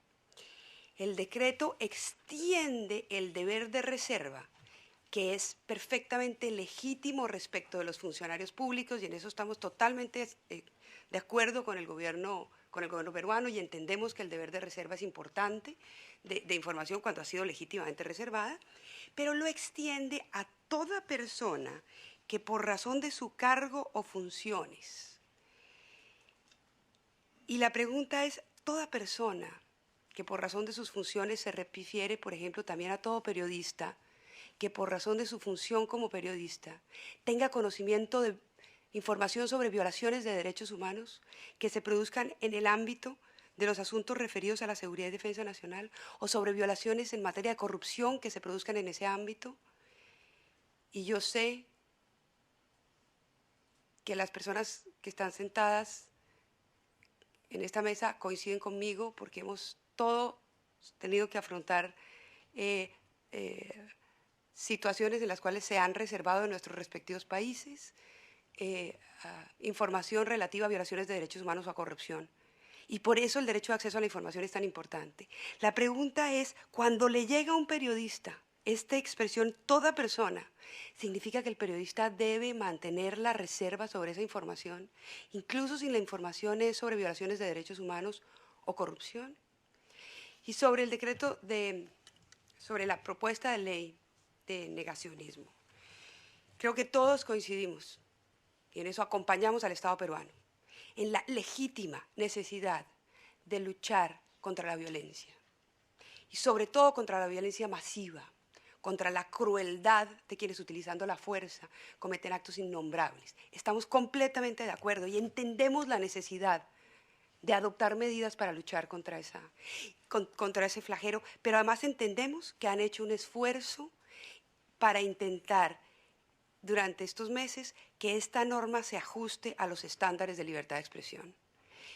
Speaker 6: el decreto extiende el deber de reserva, que es perfectamente legítimo respecto de los funcionarios públicos, y en eso estamos totalmente de acuerdo con el gobierno peruano, y entendemos que el deber de reserva es importante de información cuando ha sido legítimamente reservada, pero lo extiende a toda persona que por razón de su cargo o funciones. Y la pregunta es, toda persona que por razón de sus funciones se refiere, por ejemplo, también a todo periodista, que por razón de su función como periodista tenga conocimiento de información sobre violaciones de derechos humanos que se produzcan en el ámbito de los asuntos referidos a la seguridad y defensa nacional, o sobre violaciones en materia de corrupción que se produzcan en ese ámbito, Y yo sé que las personas que están sentadas en esta mesa coinciden conmigo porque hemos todos tenido que afrontar situaciones en las cuales se han reservado en nuestros respectivos países información relativa a violaciones de derechos humanos o a corrupción. Y por eso el derecho de acceso a la información es tan importante. La pregunta es, cuando le llega a un periodista esta expresión, toda persona, ¿significa que el periodista debe mantener la reserva sobre esa información, incluso si la información es sobre violaciones de derechos humanos o corrupción? Y sobre el decreto sobre la propuesta de ley de negacionismo, creo que todos coincidimos, y en eso acompañamos al Estado peruano, en la legítima necesidad de luchar contra la violencia, y sobre todo contra la violencia masiva, contra la crueldad de quienes utilizando la fuerza cometen actos innombrables. Estamos completamente de acuerdo y entendemos la necesidad de adoptar medidas para luchar contra ese flagelo, pero además entendemos que han hecho un esfuerzo para intentar durante estos meses que esta norma se ajuste a los estándares de libertad de expresión.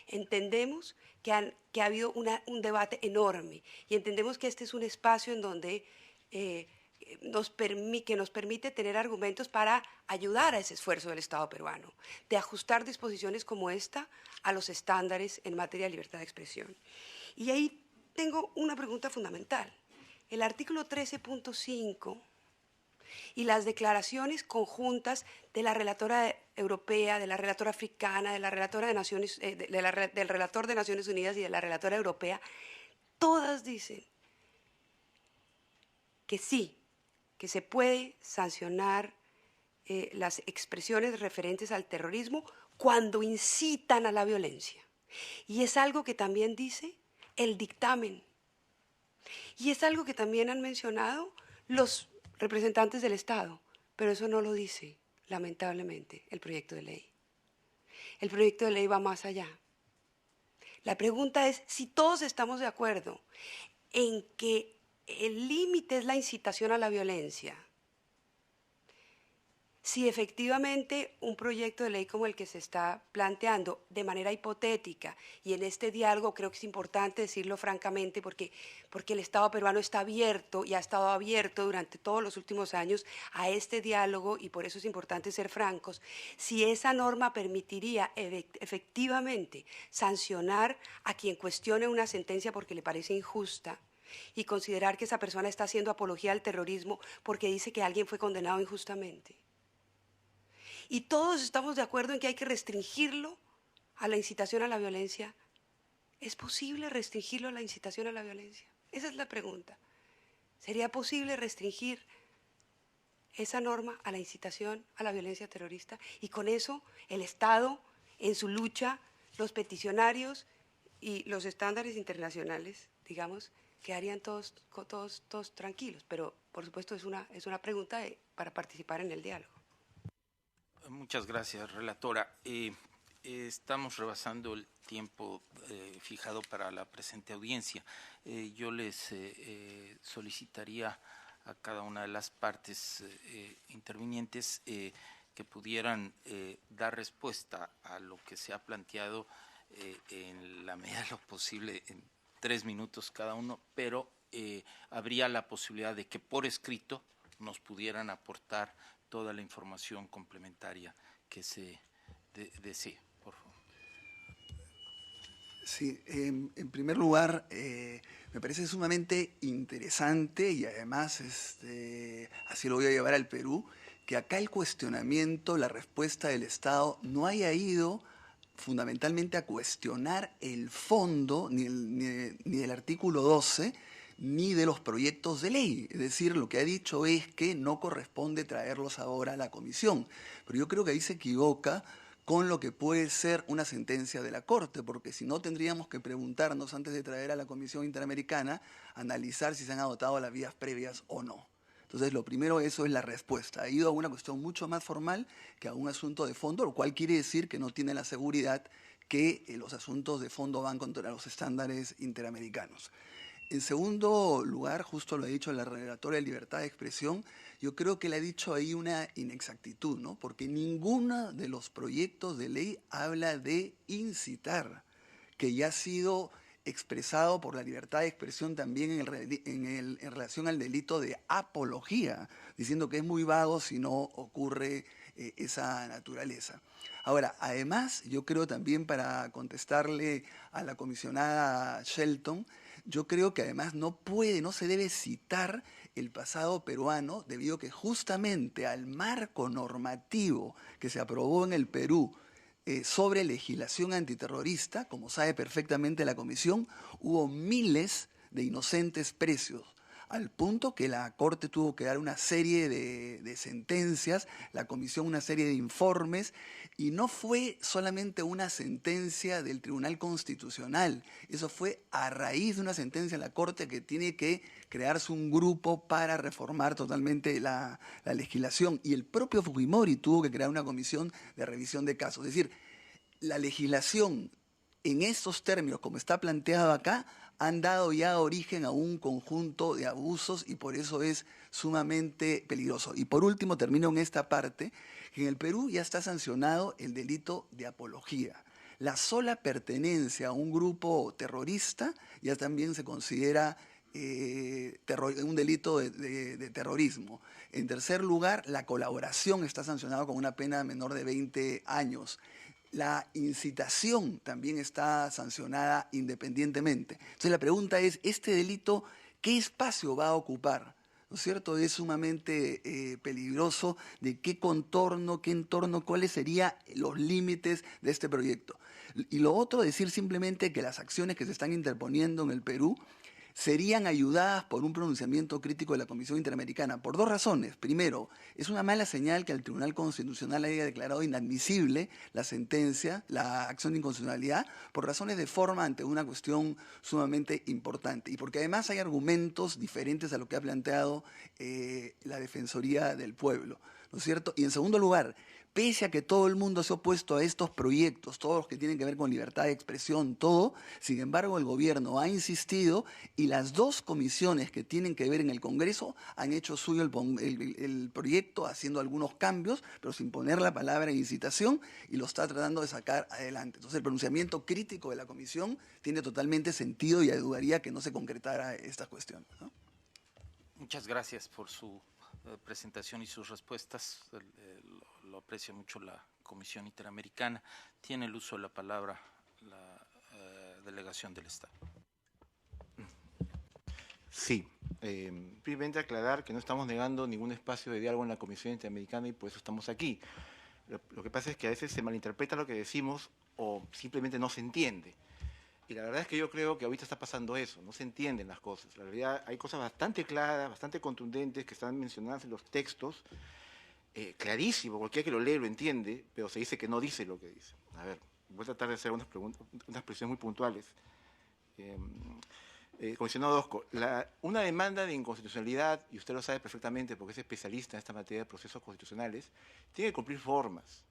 Speaker 6: Entendemos que ha habido un debate enorme y entendemos que este es un espacio en donde nos permite tener argumentos para ayudar a ese esfuerzo del Estado peruano, de ajustar disposiciones como esta a los estándares en materia de libertad de expresión. Y ahí tengo una pregunta fundamental. El artículo 13.5 y las declaraciones conjuntas de la relatora europea, de la relatora africana, de la relatora de Naciones, del relator de Naciones Unidas y de la relatora europea, todas dicen que sí, que se puede sancionar las expresiones referentes al terrorismo cuando incitan a la violencia. Y es algo que también dice el dictamen. Y es algo que también han mencionado los representantes del Estado, pero eso no lo dice, lamentablemente, el proyecto de ley. El proyecto de ley va más allá. La pregunta es si todos estamos de acuerdo en que el límite es la incitación a la violencia. Si efectivamente un proyecto de ley como el que se está planteando de manera hipotética, y en este diálogo creo que es importante decirlo francamente porque el Estado peruano está abierto y ha estado abierto durante todos los últimos años a este diálogo y por eso es importante ser francos, si esa norma permitiría efectivamente sancionar a quien cuestione una sentencia porque le parece injusta, y considerar que esa persona está haciendo apología al terrorismo porque dice que alguien fue condenado injustamente. Y todos estamos de acuerdo en que hay que restringirlo a la incitación a la violencia. ¿Es posible restringirlo a la incitación a la violencia? Esa es la pregunta. ¿Sería posible restringir esa norma a la incitación a la violencia terrorista? Y con eso el Estado, en su lucha, los peticionarios y los estándares internacionales, digamos, quedarían todos tranquilos. Pero, por supuesto, es una pregunta para participar en el diálogo.
Speaker 1: Muchas gracias, relatora. Estamos rebasando el tiempo fijado para la presente audiencia. Yo les solicitaría a cada una de las partes intervinientes que pudieran dar respuesta a lo que se ha planteado en la medida de lo posible en 3 minutos cada uno, pero habría la posibilidad de que por escrito nos pudieran aportar toda la información complementaria que se desee, por favor.
Speaker 3: Sí, en primer lugar, me parece sumamente interesante y además así lo voy a llevar al Perú, que acá el cuestionamiento, la respuesta del Estado no haya ido fundamentalmente a cuestionar el fondo ni del artículo 12 ni de los proyectos de ley. Es decir, lo que ha dicho es que no corresponde traerlos ahora a la comisión. Pero yo creo que ahí se equivoca con lo que puede ser una sentencia de la Corte, porque si no tendríamos que preguntarnos antes de traer a la Comisión Interamericana, analizar si se han adoptado las vías previas o no. Entonces, lo primero, eso es la respuesta. Ha ido a una cuestión mucho más formal que a un asunto de fondo, lo cual quiere decir que no tiene la seguridad que los asuntos de fondo van contra los estándares interamericanos. En segundo lugar, justo lo ha dicho la relatora de libertad de expresión, yo creo que le ha dicho ahí una inexactitud, ¿no? Porque ninguno de los proyectos de ley habla de incitar, que ya ha sido expresado por la libertad de expresión también en relación al delito de apología, diciendo que es muy vago si no ocurre esa naturaleza. Ahora, además, yo creo también, para contestarle a la comisionada Shelton, yo creo que además no se debe citar el pasado peruano, debido a que justamente al marco normativo que se aprobó en el Perú sobre legislación antiterrorista, como sabe perfectamente la Comisión, hubo miles de inocentes presos, al punto que la Corte tuvo que dar una serie de sentencias, la Comisión una serie de informes, y no fue solamente una sentencia del Tribunal Constitucional, eso fue a raíz de una sentencia de la Corte que tiene que crearse un grupo para reformar totalmente la legislación, y el propio Fujimori tuvo que crear una comisión de revisión de casos. Es decir, la legislación en estos términos, como está planteado acá, han dado ya origen a un conjunto de abusos y por eso es sumamente peligroso. Y por último, termino en esta parte, que en el Perú ya está sancionado el delito de apología. La sola pertenencia a un grupo terrorista ya también se considera un delito de terrorismo. En tercer lugar, la colaboración está sancionada con una pena menor de 20 años. La incitación también está sancionada independientemente. Entonces la pregunta es, ¿este delito qué espacio va a ocupar? ¿No es cierto? Es sumamente peligroso. ¿De qué contorno, qué entorno, cuáles serían los límites de este proyecto? Y lo otro, decir simplemente que las acciones que se están interponiendo en el Perú serían ayudadas por un pronunciamiento crítico de la Comisión Interamericana, por dos razones. Primero, es una mala señal que el Tribunal Constitucional haya declarado inadmisible la sentencia, la acción de inconstitucionalidad, por razones de forma ante una cuestión sumamente importante. Y porque además hay argumentos diferentes a lo que ha planteado la Defensoría del Pueblo, ¿no es cierto? Y en segundo lugar, pese a que todo el mundo se ha opuesto a estos proyectos, todos los que tienen que ver con libertad de expresión, todo, sin embargo el gobierno ha insistido y las dos comisiones que tienen que ver en el Congreso han hecho suyo el proyecto, haciendo algunos cambios, pero sin poner la palabra incitación, y lo está tratando de sacar adelante. Entonces el pronunciamiento crítico de la comisión tiene totalmente sentido y ayudaría a que no se concretara esta cuestión, ¿no?
Speaker 1: Muchas gracias por su presentación y sus respuestas. Lo aprecia mucho la Comisión Interamericana. Tiene el uso de la palabra la delegación del Estado.
Speaker 4: Sí. Simplemente aclarar que no estamos negando ningún espacio de diálogo en la Comisión Interamericana y por eso estamos aquí. Lo que pasa es que a veces se malinterpreta lo que decimos o simplemente no se entiende. Y la verdad es que yo creo que ahorita está pasando eso, no se entienden las cosas. La realidad, hay cosas bastante claras, bastante contundentes que están mencionadas en los textos, clarísimo, cualquiera que lo lee lo entiende, pero se dice que no dice lo que dice. A ver, voy a tratar de hacer unas expresiones muy puntuales. Comisionado Orozco, una demanda de inconstitucionalidad, y usted lo sabe perfectamente porque es especialista en esta materia de procesos constitucionales, tiene que cumplir formas.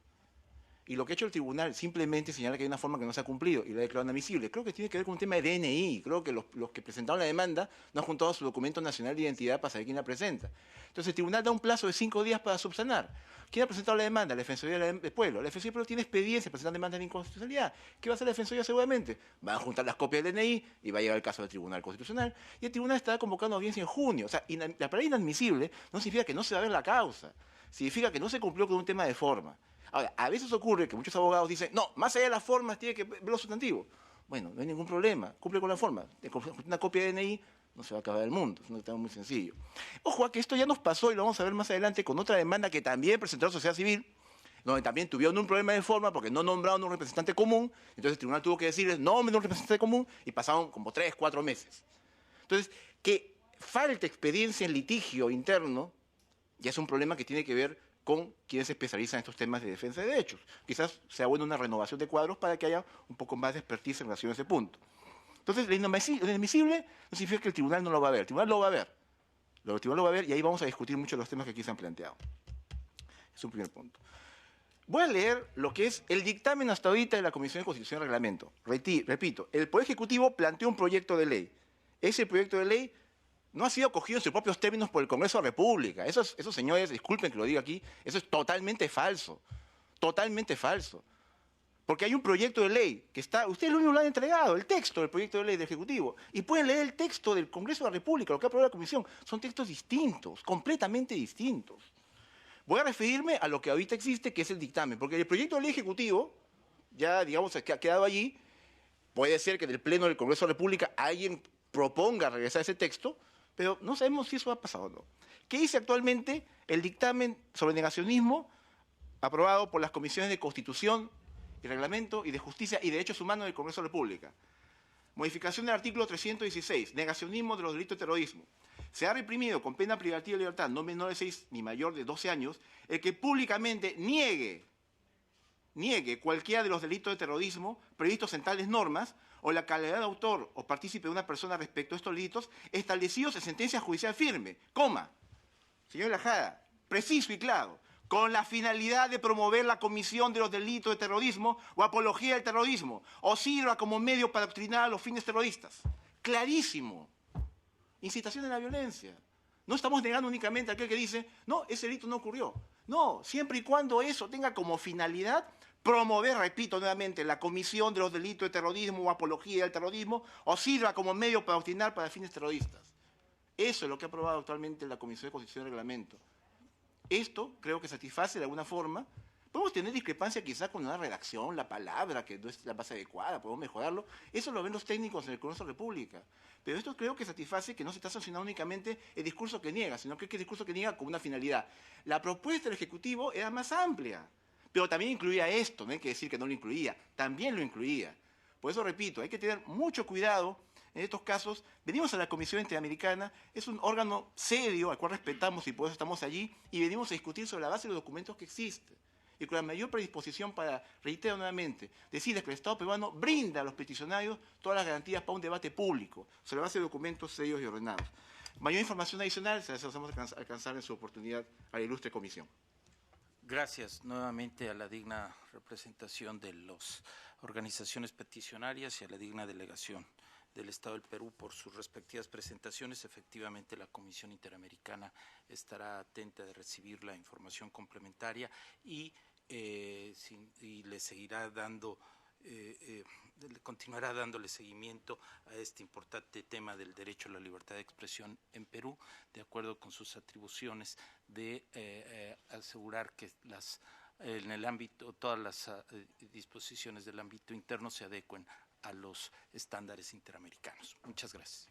Speaker 4: Y lo que ha hecho el tribunal simplemente señala que hay una forma que no se ha cumplido y la ha declarado inadmisible. Creo que tiene que ver con un tema de DNI. Creo que los que presentaron la demanda no han juntado su documento nacional de identidad para saber quién la presenta. Entonces el tribunal da un plazo de 5 días para subsanar. ¿Quién ha presentado la demanda? La Defensoría del Pueblo. La Defensoría del Pueblo tiene experiencia en presentar demandas de inconstitucionalidad. ¿Qué va a hacer la Defensoría seguramente? Va a juntar las copias del DNI y va a llegar el caso del Tribunal Constitucional. Y el tribunal está convocando audiencia en junio. O sea, la palabra inadmisible no significa que no se va a ver la causa. Significa que no se cumplió con un tema de forma. Ahora, a veces ocurre que muchos abogados dicen, no, más allá de las formas tiene que ver los sustantivos. Bueno, no hay ningún problema, cumple con la forma. Una copia de DNI no se va a acabar el mundo, es un tema muy sencillo. Ojo, a que esto ya nos pasó y lo vamos a ver más adelante con otra demanda que también presentó la sociedad civil, donde también tuvieron un problema de forma porque no nombraron un representante común, entonces el tribunal tuvo que decirles, nombren un representante común, y pasaron como 3, 4 meses. Entonces, que falte experiencia en litigio interno ya es un problema que tiene que ver con quienes se especializan en estos temas de defensa de derechos. Quizás sea bueno una renovación de cuadros para que haya un poco más de expertise en relación a ese punto. Entonces, lo inadmisible no significa que el tribunal no lo va a ver. El tribunal lo va a ver. El tribunal lo va a ver y ahí vamos a discutir mucho de los temas que aquí se han planteado. Es un primer punto. Voy a leer lo que es el dictamen hasta ahorita de la Comisión de Constitución y Reglamento. Repito, el Poder Ejecutivo planteó un proyecto de ley. ese proyecto de ley no ha sido acogido en sus propios términos por el Congreso de la República. Eso, señores, disculpen que lo diga aquí, eso es totalmente falso. Totalmente falso. Porque hay un proyecto de ley que está, ustedes lo único lo han entregado, el texto del proyecto de ley del Ejecutivo, y pueden leer el texto del Congreso de la República, lo que ha aprobado la Comisión. Son textos distintos, completamente distintos. Voy a referirme a lo que ahorita existe, que es el dictamen, porque el proyecto de ley ejecutivo, ya digamos que ha quedado allí, puede ser que en el Pleno del Congreso de la República alguien proponga regresar ese texto, pero no sabemos si eso ha pasado o no. ¿Qué dice actualmente el dictamen sobre negacionismo aprobado por las comisiones de Constitución y Reglamento y de Justicia y Derechos Humanos del Congreso de la República? Modificación del artículo 316, negacionismo de los delitos de terrorismo. Se ha reprimido con pena privativa de libertad no menor de 6 ni mayor de 12 años el que públicamente niegue cualquiera de los delitos de terrorismo previstos en tales normas o la calidad de autor o partícipe de una persona respecto a estos delitos establecidos en sentencia judicial firme, coma, señor Lajada, preciso y claro, con la finalidad de promover la comisión de los delitos de terrorismo o apología del terrorismo, o sirva como medio para adoctrinar a los fines terroristas. Clarísimo. Incitación a la violencia. No estamos negando únicamente a aquel que dice, no, ese delito no ocurrió. No, siempre y cuando eso tenga como finalidad promover, repito nuevamente, la comisión de los delitos de terrorismo o apología del terrorismo, o sirva como medio para adoctrinar para fines terroristas. Eso es lo que ha aprobado actualmente la Comisión de Constitución y Reglamento. Esto creo que satisface de alguna forma. Podemos tener discrepancia quizás con una redacción, la palabra, que no es la base adecuada, podemos mejorarlo. Eso lo ven los técnicos en el Congreso de la República. Pero esto creo que satisface que no se está sancionando únicamente el discurso que niega, sino que es el discurso que niega con una finalidad. La propuesta del Ejecutivo era más amplia, pero también incluía esto, no hay que decir que no lo incluía, también lo incluía. Por eso repito, hay que tener mucho cuidado en estos casos. Venimos a la Comisión Interamericana, es un órgano serio al cual respetamos y por eso estamos allí, y venimos a discutir sobre la base de los documentos que existen. Y con la mayor predisposición para, reitero nuevamente, decirles que el Estado peruano brinda a los peticionarios todas las garantías para un debate público, sobre la base de documentos serios y ordenados. Mayor información adicional se las vamos a alcanzar en su oportunidad a la ilustre comisión.
Speaker 1: Gracias nuevamente a la digna representación de las organizaciones peticionarias y a la digna delegación del Estado del Perú por sus respectivas presentaciones. Efectivamente, la Comisión Interamericana estará atenta de recibir la información complementaria y le seguirá dando, continuará dándole seguimiento a este importante tema del derecho a la libertad de expresión en Perú, de acuerdo con sus atribuciones de asegurar que en el ámbito, todas las disposiciones del ámbito interno se adecuen a los estándares interamericanos. Muchas gracias.